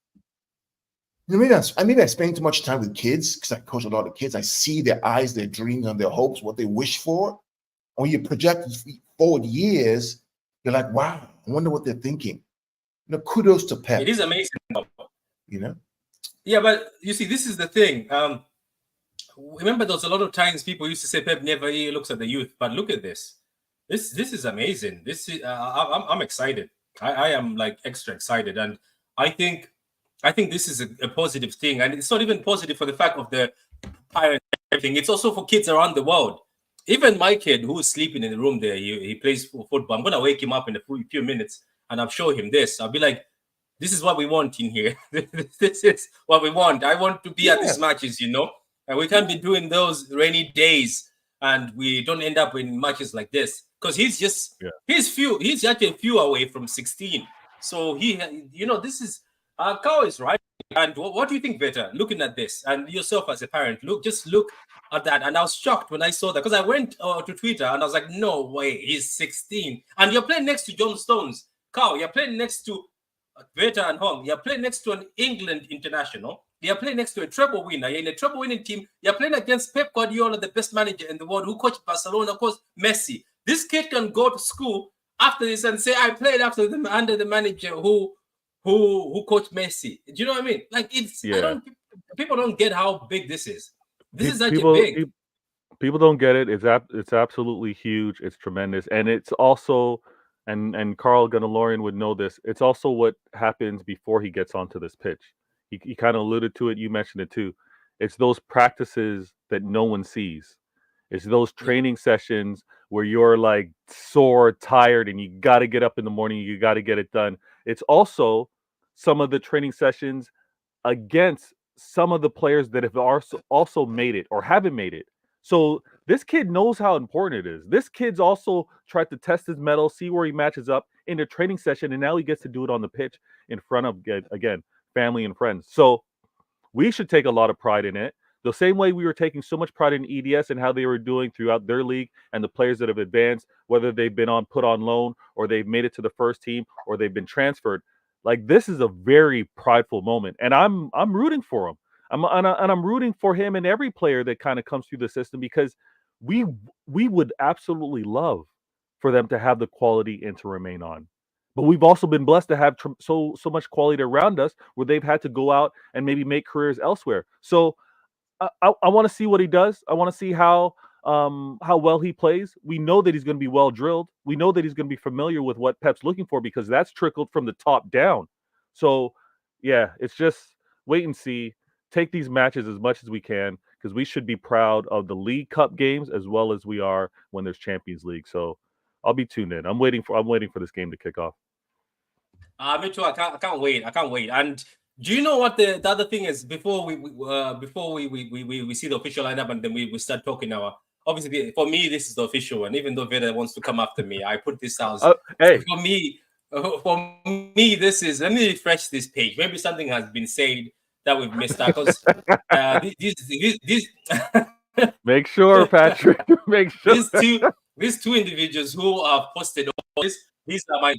Maybe I spend too much time with kids because I coach a lot of kids. I see their eyes, their dreams, and their hopes, what they wish for. When you project forward years, you're like, wow, I wonder what they're thinking. Kudos to Pep. It is amazing. Yeah, but you see, this is the thing. Remember, there's a lot of times people used to say Pep never looks at the youth, but look at this. This is amazing. This is I'm excited. I am like extra excited, and I think this is a positive thing, and it's not even positive for the fact of the parents and everything. It's also for kids around the world. Even my kid who's sleeping in the room there, he plays football. I'm gonna wake him up in a few minutes, and I'll show him this. I'll be like, "This is what we want in here. This is what we want. I want to be at these matches, and we can't be doing those rainy days, and we don't end up in matches like this because he's actually a few away from 16. So this is Kao is right. And what do you think, Veta, looking at this, and yourself as a parent, look at that? And I was shocked when I saw that, because I went to Twitter and I was like, no way, he's 16, and you're playing next to John Stones. Kao, you're playing next to Veta and Hong. You're playing next to an England international. You're playing next to a treble winner. You're in a treble winning team. You're playing against Pep Guardiola, the best manager in the world, who coached Barcelona, of course, Messi. This kid can go to school after this and say, I played under the manager who coached Messi. Do you know what I mean? Like, people don't get how big this is. This is actually big. People don't get it. It's absolutely huge. It's tremendous, and it's also, and Carl Gunnelorian would know this. It's also what happens before he gets onto this pitch. He kind of alluded to it. You mentioned it too. It's those practices that no one sees. It's those training sessions where you're like sore, tired, and you got to get up in the morning. You got to get it done. It's also some of the training sessions against some of the players that have also made it or haven't made it. So this kid knows how important it is. This kid's also tried to test his mettle, see where he matches up in the training session, and now he gets to do it on the pitch in front of, again, family and friends. So we should take a lot of pride in it. The same way we were taking so much pride in EDS and how they were doing throughout their league, and the players that have advanced, whether they've been put on loan or they've made it to the first team or they've been transferred. Like, this is a very prideful moment, and I'm rooting for him. I'm rooting for him and every player that kind of comes through the system, because we would absolutely love for them to have the quality and to remain on. But we've also been blessed to have so much quality around us where they've had to go out and maybe make careers elsewhere. So I want to see what he does. I want to see how well he plays. We know that he's going to be well drilled. We know that he's going to be familiar with what Pep's looking for, because that's trickled from the top down. So yeah, it's just wait and see. Take these matches as much as we can, because we should be proud of the League Cup games as well as we are when there's Champions League. So I'll be tuned in. I'm waiting for this game to kick off. Me too. I can't wait. And do you know what the other thing is? Before we see the official lineup, and then we start talking now. Obviously, for me, this is the official one. Even though Veda wants to come after me, I put this out. Hey. For me, this is. Let me refresh this page. Maybe something has been said that we've missed out, because these Make sure, Patrick. Make sure. These two individuals who have posted all this. These are my.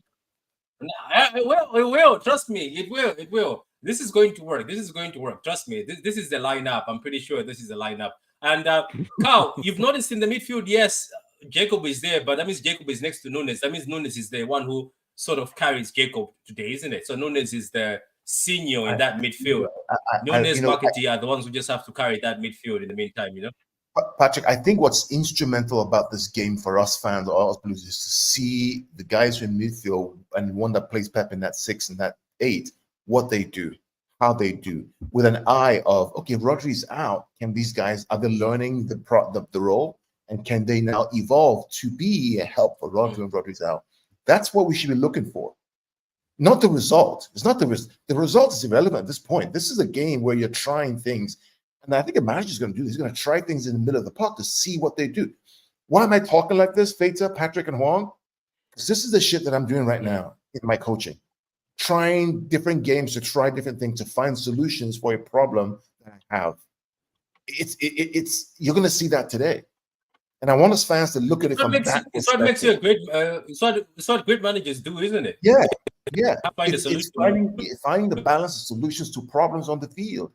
It will. Trust me. It will. This is going to work. Trust me. This is the lineup. I'm pretty sure this is the lineup. And Carl, you've noticed in the midfield, yes, Jacob is there, but that means Jacob is next to Nunes. That means Nunes is the one who sort of carries Jacob today, isn't it? So Nunes is the senior in that midfield. Nunes, Marketing are the ones who just have to carry that midfield in the meantime, Patrick, I think what's instrumental about this game for us fans or us Blues is to see the guys in midfield and one that plays Pep in that 6 and that 8, what they do, how they do, with an eye of, okay, Rodri's out. Can these guys, are they learning the role? And can they now evolve to be a help for Rodri when Rodri's out? That's what we should be looking for. Not the result. It's not the result is irrelevant at this point. This is a game where you're trying things. And I think a manager's going to do this. He's going to try things in the middle of the park to see what they do. Why am I talking like this, Feta, Patrick, and Huang? Because this is the shit that I'm doing right now in my coaching. Trying different games to try different things to find solutions for a problem that I have. It's you're going to see that today. And I want us fans to look at it from that perspective. It's what makes you a great. It's what great managers do, isn't it? Yeah. It's finding the balance of solutions to problems on the field.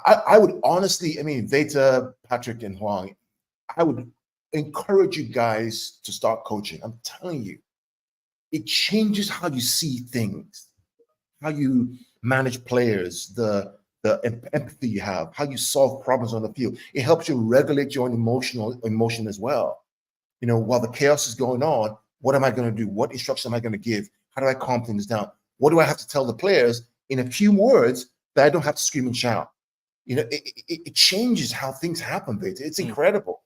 I would honestly, Veta, Patrick, and Huang, I would encourage you guys to start coaching. I'm telling you, it changes how you see things, how you manage players, the empathy you have, how you solve problems on the field. It helps you regulate your own emotion as well. While the chaos is going on, what am I going to do? What instruction am I going to give? How do I calm things down? What do I have to tell the players in a few words that I don't have to scream and shout? It changes how things happen, Veta. It's incredible.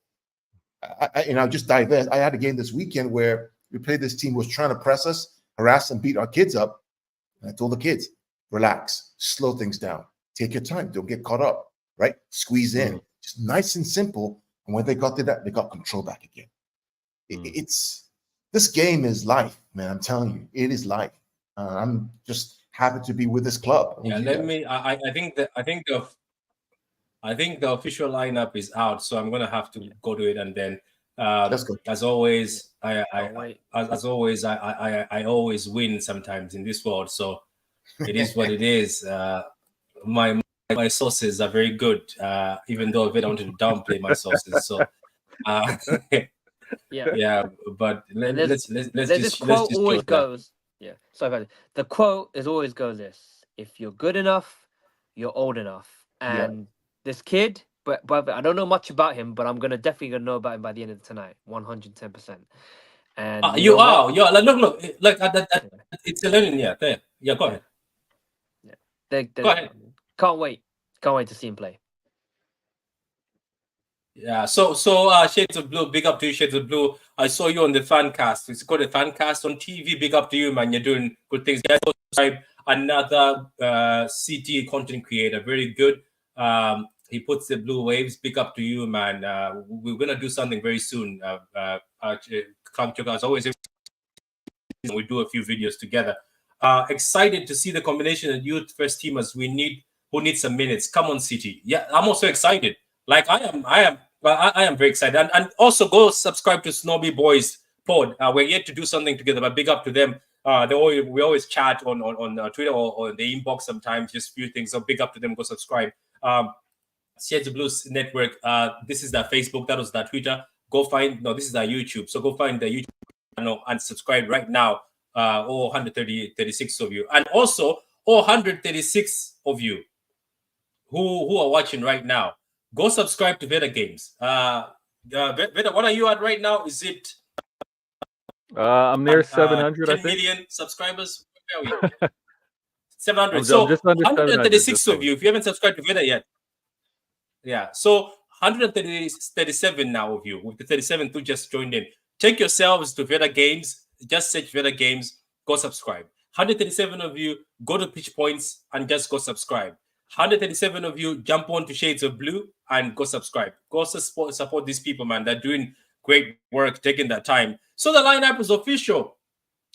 I'll just divert. I had a game this weekend where we played this team who was trying to press us, harass and beat our kids up. And I told the kids, relax, slow things down. Take your time. Don't get caught up, right? Squeeze in. Just nice and simple. And when they got to that, they got control back again. Mm. It's this game is life, man. I'm telling you, it is life. I'm just happy to be with this club. Yeah, let me. I think the official lineup is out, so I'm gonna have to go to it, and then Let's go. as always, I wait. always win sometimes in this world. So it is what it is. My sources are very good, even though they wanted to downplay my sources. So yeah. But let's this quote always goes. Yeah, sorry about it. The quote is always goes this: if you're good enough, you're old enough. And this kid, but I don't know much about him, but I'm definitely gonna know about him by the end of tonight, 110%. And look, like it's a learning. Yeah, there. Yeah, go ahead. Go ahead. Can't wait to see him play. Yeah, so Shades of Blue, big up to you, Shades of Blue. I saw you on the fan cast. It's called a fan cast on TV. Big up to you, man. You're doing good things. Guys, subscribe. Another CT content creator, very good. He puts the blue waves. Big up to you, man. We're gonna do something very soon. As always, we do a few videos together. Excited to see the combination of youth first teamers who need some minutes. Come on, City. Yeah, I'm also excited. Like I am very excited. And also go subscribe to Snobby Boys Pod. We're yet to do something together, but big up to them. We always chat on Twitter or the inbox sometimes, just a few things. So big up to them. Go subscribe. Shades of Blues Network. This is their Facebook. That was their Twitter. This is their YouTube. So go find the YouTube channel and subscribe right now. All 136 of you, and also all 136 of you who are watching right now. Go subscribe to Veda Games. Veda, what are you at right now? Is it? I'm near 700. 10 I think. million subscribers. 700. I'm So just under 136 of you, if you haven't subscribed to Veda yet. Yeah. So 137 now of you, with the 37th who just joined in. Take yourselves to Veda Games. Just search Veda Games. Go subscribe. 137 of you go to Pitch Points and just go subscribe. 137 of you jump on to Shades of Blue and go subscribe. Go support these people, man. They're doing great work, taking that time. So the lineup is official.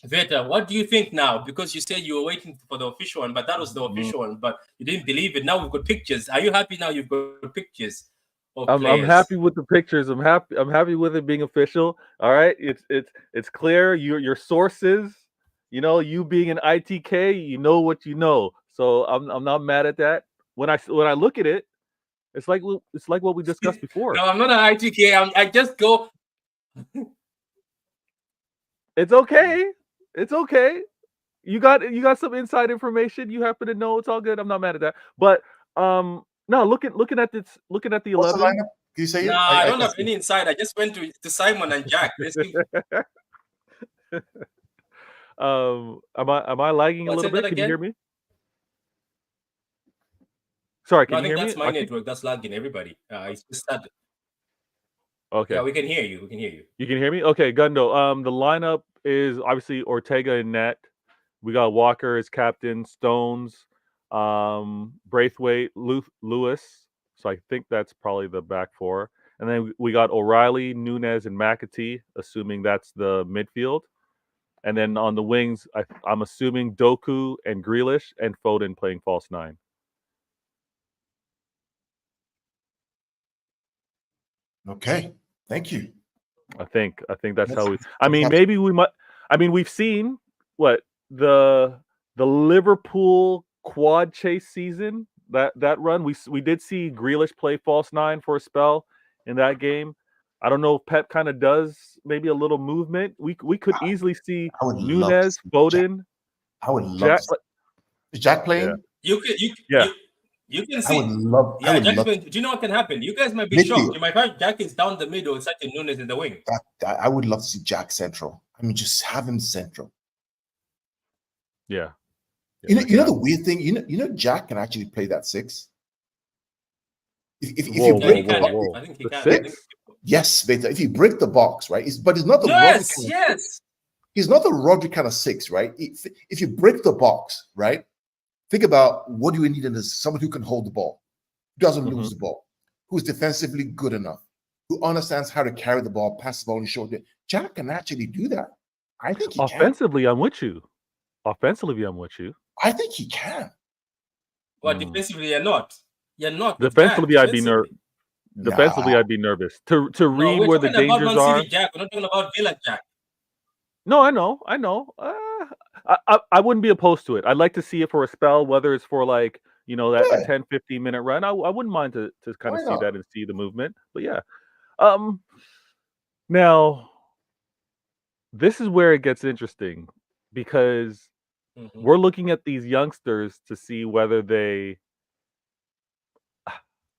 Veta, what do you think now? Because you said you were waiting for the official one, but that was the official one, but you didn't believe it. Now we've got pictures. Are you happy now you've got pictures? I'm happy with the pictures. I'm happy with it being official. All right. It's clear. Your sources, you being an ITK, you know what you know. So I'm not mad at that. When I look at it, it's like what we discussed before. No, I'm not an ITK. I just go. It's okay. It's okay. You got some inside information. You happen to know. It's all good. I'm not mad at that. But no, looking at the 11. What's the lineup? Can you say it? No, I don't have any inside. I just went to Simon and Jack. Am I lagging a little bit? Can you hear me? Sorry, can you hear me? I think that's my network. That's lagging everybody. It's just that. Okay. Yeah, we can hear you. You can hear me? Okay, Gundo. The lineup is obviously Ortega in net. We got Walker as captain, Stones, Braithwaite, Lewis. So I think that's probably the back four. And then we got O'Reilly, Nunez, and McAtee, assuming that's the midfield. And then on the wings, I'm assuming Doku and Grealish and Foden playing false nine. Okay, thank you. I think that's how we. I mean, maybe we might. I mean, we've seen what the Liverpool quad chase season that run. We did see Grealish play false nine for a spell in that game. I don't know if Pep kind of does maybe a little movement. We could easily see Nunez, Foden. I would love. Is Jack playing? Yeah. You can see. Do you know what can happen? You guys might be shocked. You might find Jack is down the middle and such a Nunes in the wing. I would love to see Jack central. I mean, just have him central. Yeah. You know the weird thing. You know Jack can actually play that six. If you break the box, I think he can. Yes, Beta. If you break the box, right? But it's not the yes. He's not the Rodri kind of six, right? If you break the box, right? Think about what do we need in this? Someone who can hold the ball, who doesn't lose the ball, who's defensively good enough. who understands how to carry the ball, pass the ball in short. Jack can actually do that. I think he can. Offensively, I'm with you. Offensively, I'm with you. I think he can. But defensively, you're not. You're not. with Defensively, Jack, I'd be nervous. Defensively, I'd be nervous to read where the dangers Man are. City Jack. We're not talking about Villa Jack. No, I know. I wouldn't be opposed to it. I'd like to see it for a spell, whether it's for like, you know, that a 10, 15-minute run. I wouldn't mind to kind of see that and see the movement. But yeah. Now, this is where it gets interesting because we're looking at these youngsters to see whether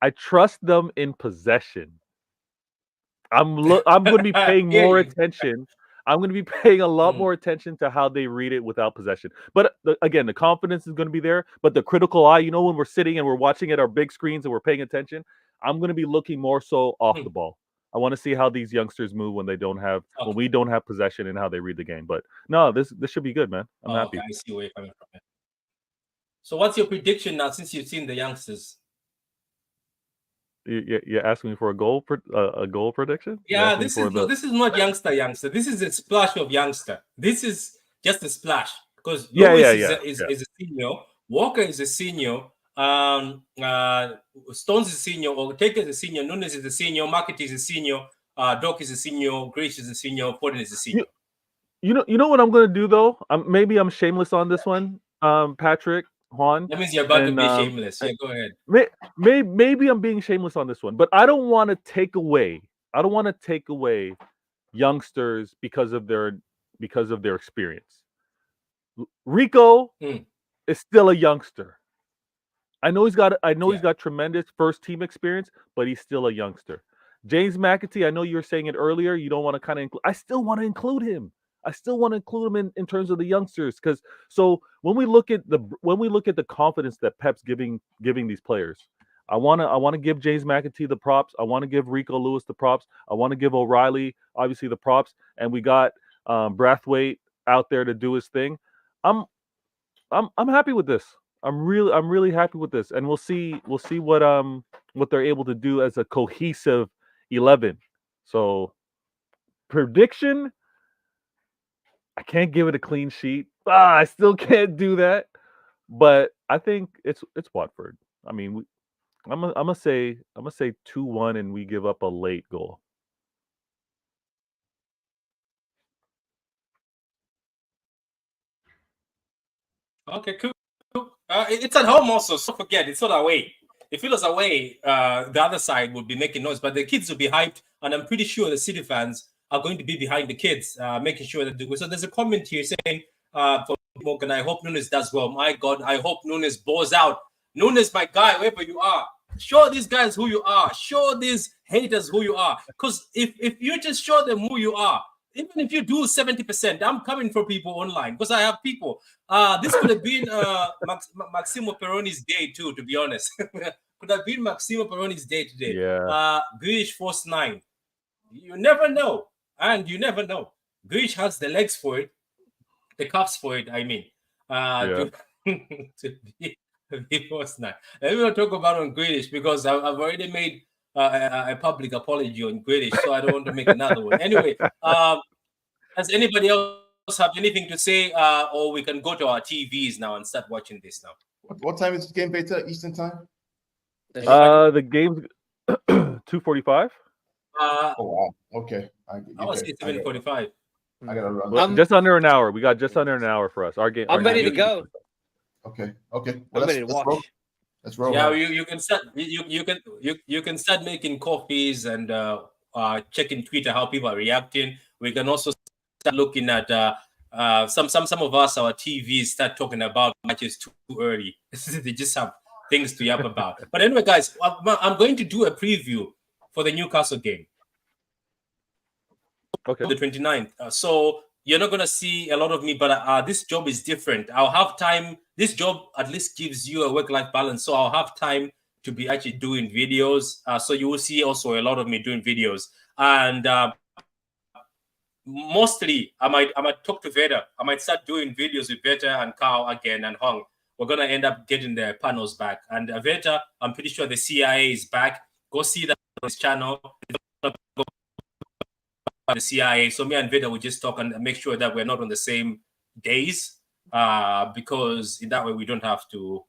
I trust them in possession. I'm going to be paying more attention. I'm going to be paying a lot more attention to how they read it without possession. But again, the confidence is going to be there. But the critical eye, you know, when we're sitting and we're watching at our big screens and we're paying attention, I'm going to be looking more so off the ball. I want to see how these youngsters move when they don't have when we don't have possession and how they read the game. But no, this should be good, man. I'm happy. Okay, I see where you're coming from. So, what's your prediction now? Since you've seen the youngsters. You're asking me for a goal prediction? Yeah, this is not youngster. This is a splash of youngster. This is just a splash because Lewis is a senior. Walker is a senior. Stones is a senior. Ortega is a senior. Nunes is a senior. Market is a senior. Doc is a senior. Grace is a senior. Foden is a senior. You know what I'm going to do though? Maybe I'm shameless on this one, Patrick. Juan. That means you're about to be shameless. Yeah, go ahead. Maybe I'm being shameless on this one, but I don't want to take away. Youngsters because of their experience. Rico is still a youngster. I know he's got tremendous first team experience, but he's still a youngster. James McAtee, I know you were saying it earlier. You don't want to kind of include. I still want to include him. I still want to include him in terms of the youngsters, because so when we look at the confidence that Pep's giving these players, I want to give James McAtee the props. I want to give Rico Lewis the props. I want to give O'Reilly obviously the props, and we got Brathwaite out there to do his thing. I'm happy with this. I'm really happy with this, and we'll see what they're able to do as a cohesive 11. So prediction. I can't give it a clean sheet. I still can't do that. But I think it's Watford. I mean, I'm gonna say 2-1, and we give up a late goal. Okay, cool. It's at home also. So forget it's not away. If it was away, the other side would be making noise, but the kids will be hyped, and I'm pretty sure the City fans are going to be behind the kids, making sure that so there's a comment here saying for Morgan, I hope Nunes does well. My God, I hope Nunes balls out. Nunes, my guy, wherever you are, show these guys who you are. Show these haters who you are. Because if you just show them who you are, even if you do 70%, I'm coming for people online because I have people. This could have been Maximo Peroni's day too, to be honest. Could have been Maximo Peroni's day today. Yeah. Grealish force 9. You never know. And you never know. Grealish has the legs for it, the cuffs for it, I mean. To be force 9. Let me not talk about on Grealish because I've already made a public apology on Grealish, so I don't want to make another one. Anyway, does anybody else have anything to say, or we can go to our TVs now and start watching this now? What time is the game, Peter? Eastern time? The game's 2:45. Oh wow. Okay. I was 7:45. I gotta run. Well, just under an hour. We got just under an hour for us. Our game. I'm ready to go. Okay. Well, I'm ready to watch. Let's roll. Yeah, you can start. You can start making coffees and checking Twitter how people are reacting. We can also start looking at some of us, our TVs start talking about matches too early. They just have things to yap about. But anyway, guys, I'm going to do a preview for the Newcastle game. Okay. The 29th. So you're not going to see a lot of me, but this job is different. I'll have time. This job at least gives you a work-life balance. So I'll have time to be actually doing videos. So you will see also a lot of me doing videos. And mostly, I might talk to Veda. I might start doing videos with Veda and Carl again and Hong. We're going to end up getting the panels back. And Veda, I'm pretty sure the CIA is back. Go see that on his channel. the CIA. So me and Vida will just talk and make sure that we're not on the same days, because in that way we don't have to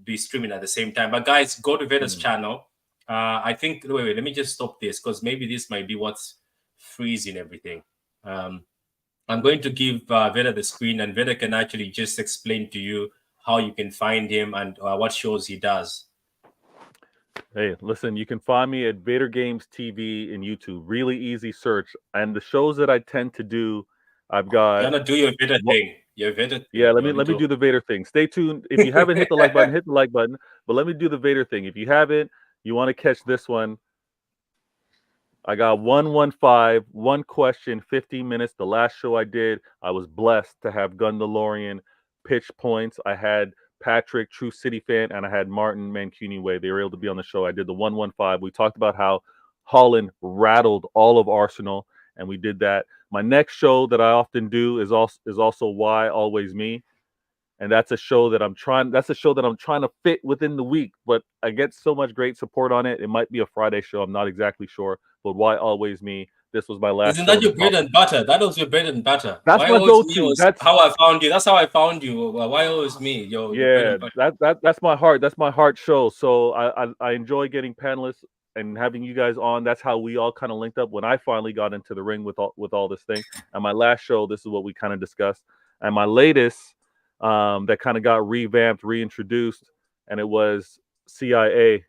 be streaming at the same time. But guys, go to Vida's channel. I think, wait, let me just stop this because maybe this might be what's freezing everything. I'm going to give Vida the screen, and Vida can actually just explain to you how you can find him and what shows he does. Hey, listen, you can find me at Vader Games TV in YouTube. Really easy search. And the shows that I tend to do, I've got. You're gonna do your Vader thing. Your Vader. Yeah, let me do the Vader thing. Stay tuned. If you haven't hit the like button, hit the like button. But let me do the Vader thing. If you haven't, you want to catch this one. I got 115, one question, 15 minutes. The last show I did, I was blessed to have Gundalorian pitch points. I had Patrick, True City fan, and I had Martin Mancuni Way. They were able to be on the show. I did the 115. We talked about how Holland rattled all of Arsenal, and we did that. My next show that I often do is also Why Always Me, and that's a show that I'm trying to fit within the week. But I get so much great support on it. It might be a Friday show. I'm not exactly sure. But Why Always Me? This was my last. Isn't that your bread and butter? That was your bread and butter. That's my go-to. That's how I found you. That's how I found you. Why always me? Yeah, that's my heart. That's my heart show. So I enjoy getting panelists and having you guys on. That's how we all kind of linked up when I finally got into the ring with all this thing. And my last show, this is what we kind of discussed. And my latest, that kind of got revamped, reintroduced, and it was CIA,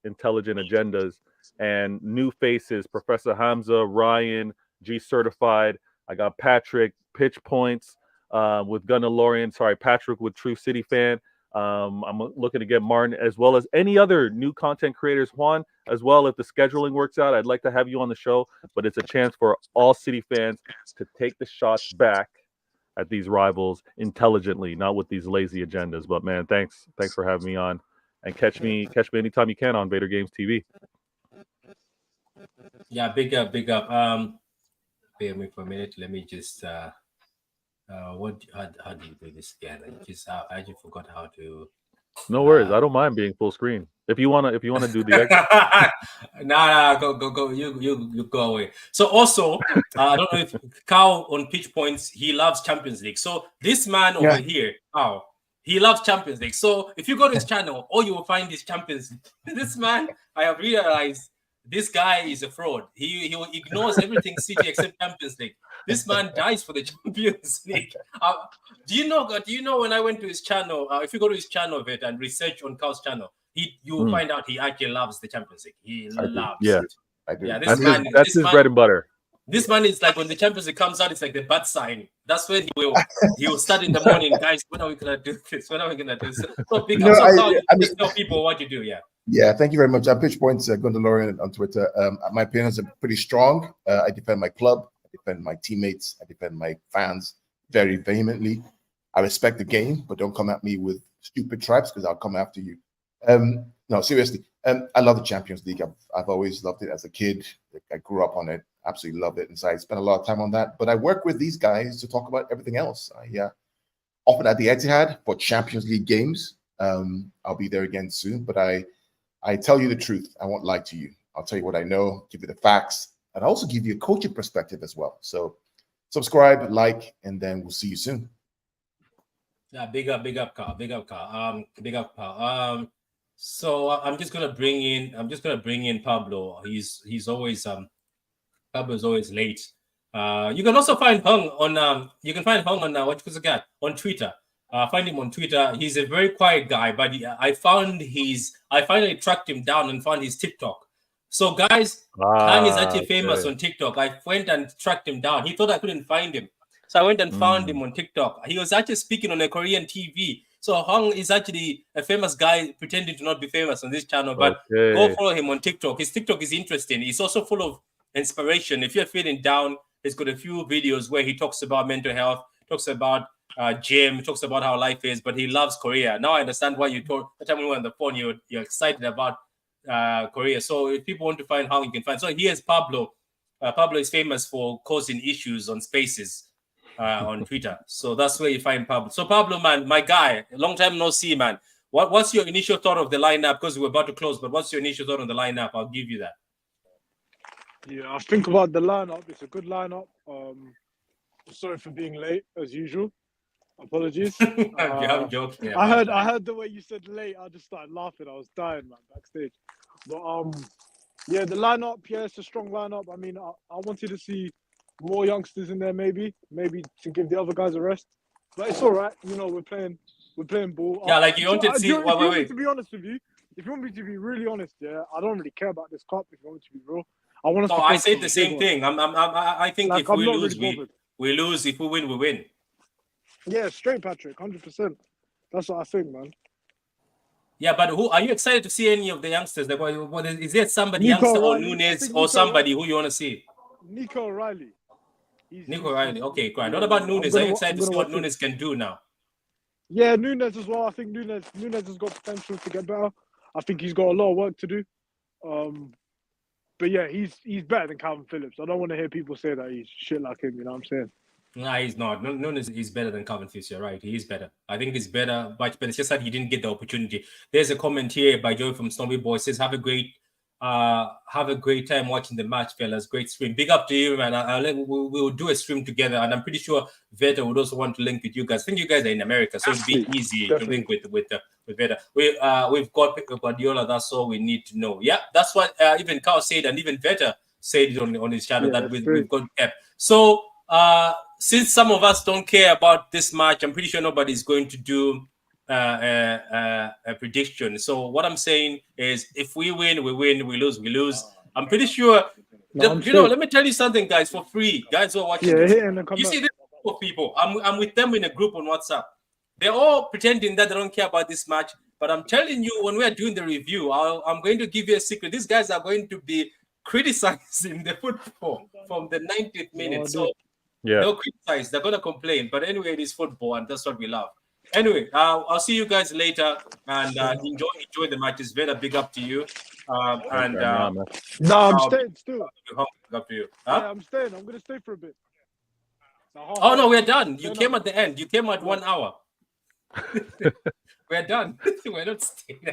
Intelligent Agendas. And new faces, Professor Hamza, Ryan, G Certified. I got Patrick, Pitch Points with Gundalorian. Sorry, Patrick with True City Fan. I'm looking to get Martin, as well as any other new content creators. Juan, as well, if the scheduling works out, I'd like to have you on the show. But it's a chance for all City fans to take the shots back at these rivals intelligently, not with these lazy agendas. But man, thanks for having me on. And catch me anytime you can on Vader Games TV. Yeah, big up. Bear me for a minute. Let me just how do you do this again? I just forgot how to. No worries. I don't mind being full screen. If you wanna do the exit. Nah, go. You go away. So also, I don't know if Carl on Pitch Points, he loves Champions League. So this man over here, Carl, he loves Champions League. So if you go to his channel, all you will find is Champions League. This man, I have realized. This guy is a fraud. He ignores everything City except Champions League. This man dies for the Champions League. Do you know when I went to his channel? If you go to his channel of it and research on Carl's channel, you will find out he actually loves the Champions League. He loves it. I do. Yeah, that's his bread and butter. This man is like when the Champions League comes out, it's like the bat sign. That's when he will start in the morning, guys. When are we gonna do this? When are we gonna do this? So just tell people what you do. Yeah. Yeah, thank you very much. Pitch Points, Gundalorian on Twitter. My opinions are pretty strong. I defend my club, I defend my teammates, I defend my fans very vehemently. I respect the game, but don't come at me with stupid tribes because I'll come after you. No, seriously. I love the Champions League. I've always loved it as a kid. I grew up on it. Absolutely love it. And so I spent a lot of time on that. But I work with these guys to talk about everything else. Often at the Etihad for Champions League games. I'll be there again soon. But I tell you the truth. I won't lie to you. I'll tell you what I know, give you the facts, and also give you a coaching perspective as well. So subscribe, like, and then we'll see you soon. Yeah, big up, Carl. So I'm just gonna bring in Pablo. He's always Pablo's always late. You can also find Hung on on Twitter. Find him on Twitter. He's a very quiet guy, but I finally tracked him down and found his TikTok. So guys, Hung is actually famous on TikTok. I went and tracked him down. He thought I couldn't find him. So I went and found him on TikTok. He was actually speaking on a Korean TV. So Hung is actually a famous guy pretending to not be famous on this channel, but go follow him on TikTok. His TikTok is interesting. He's also full of inspiration. If you're feeling down, he's got a few videos where he talks about mental health, talks about gym, talks about how life is, but he loves Korea. Now I understand why you told the time we were on the phone, you're excited about Korea. So if people want to find Hung, you can find. So here's Pablo. Pablo is famous for causing issues on Spaces on Twitter. So that's where you find Pablo. So Pablo, man, my guy, long time no see, man. What's your initial thought of the lineup? Because we're about to close, but what's your initial thought on the lineup? I'll give you that. Yeah, I think about the lineup. It's a good lineup. Sorry for being late as usual. Apologies. I'm joking. I about heard the way you said late. I just started laughing. I was dying, man, backstage. But yeah, the lineup. Yeah, it's a strong lineup. I mean, I wanted to see more youngsters in there, maybe to give the other guys a rest. But it's all right. You know, we're playing ball. Yeah, like you wanted to see. If you want me Wait. to be honest with you, if you want me to be really honest, yeah, I don't really care about this cup. If you want me to be real, I want us No, to I focus said on the same big thing. I think Like, if I'm we not lose, really bothered. we lose. If we win, we win. Yeah, straight, Patrick, 100%. That's what I think, man. Yeah, but who are you excited to see? Any of the youngsters? Like, what is there somebody Nico youngster or O'Reilly. I Nunes think or Nico somebody who you want to see? Nico O'Reilly. Nico Riley. Okay, great. Yeah, What about I'm Nunes? gonna Are you wa- excited I'm to see gonna what watch him. Nunes can do now? Yeah, Nunes as well. I think Nunes has got potential to get better. I think he's got a lot of work to do. But yeah, he's better than Calvin Phillips. I don't want to hear people say that he's shit like him. You know what I'm saying? Nah, he's not. Nunes is better than Calvin Phillips. You're right. He is better. I think he's better, but it's just that he didn't get the opportunity. There's a comment here by Joey from Snobby Boy. Says, have a great time watching the match, fellas. Great stream. Big up to you, man. We'll do a stream together, and I'm pretty sure Veta would also want to link with you guys. I think you guys are in America, so it'd be easy to link with Veta. We've got Guardiola. That's all we need to know. Yeah, that's what even Carl said, and even Veta said it on his channel that we've got Pep. So since some of us don't care about this match, I'm pretty sure nobody's going to do a prediction. So what I'm saying is, if we win, we win. We lose, we lose. I'm pretty sure. Let me tell you something, guys, for free. Guys who are watching this. You see this group of people. I'm with them in a group on WhatsApp. They're all pretending that they don't care about this match. But I'm telling you, when we are doing the review, I'm going to give you a secret. These guys are going to be criticizing the football from the 90th minute. So they'll criticize. They're going to complain. But anyway, it is football, and that's what we love. Anyway, I'll see you guys later, and enjoy the match. It's very big up to you. No, I'm staying still. Up to you. Huh? Yeah, I'm staying. I'm gonna stay for a bit. Oh no, we're done. You came at the end. You came at 1 hour. We're done. We're not staying.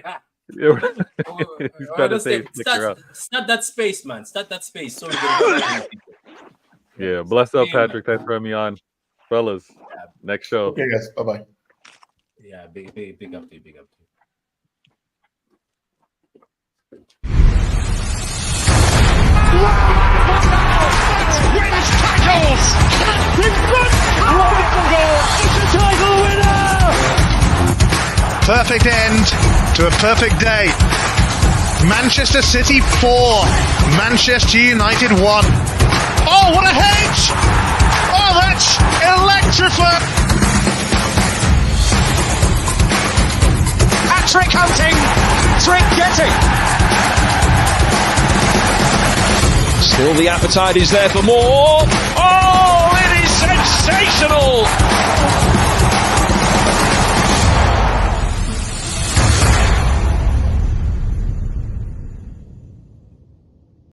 Start that space, man. Start that space. So yeah, bless up, Patrick. Thanks for having me on, fellas. Next show. Okay, guys. Bye bye. Yeah, big up to you. Big up to you. Wins tackles! In front! It's a title winner! Perfect end to a perfect day. Manchester City 4, Manchester United 1. Oh, what a hedge! Oh, that's electrifying! Hat-trick hunting, trick getting. Still the appetite is there for more. Oh, it is sensational!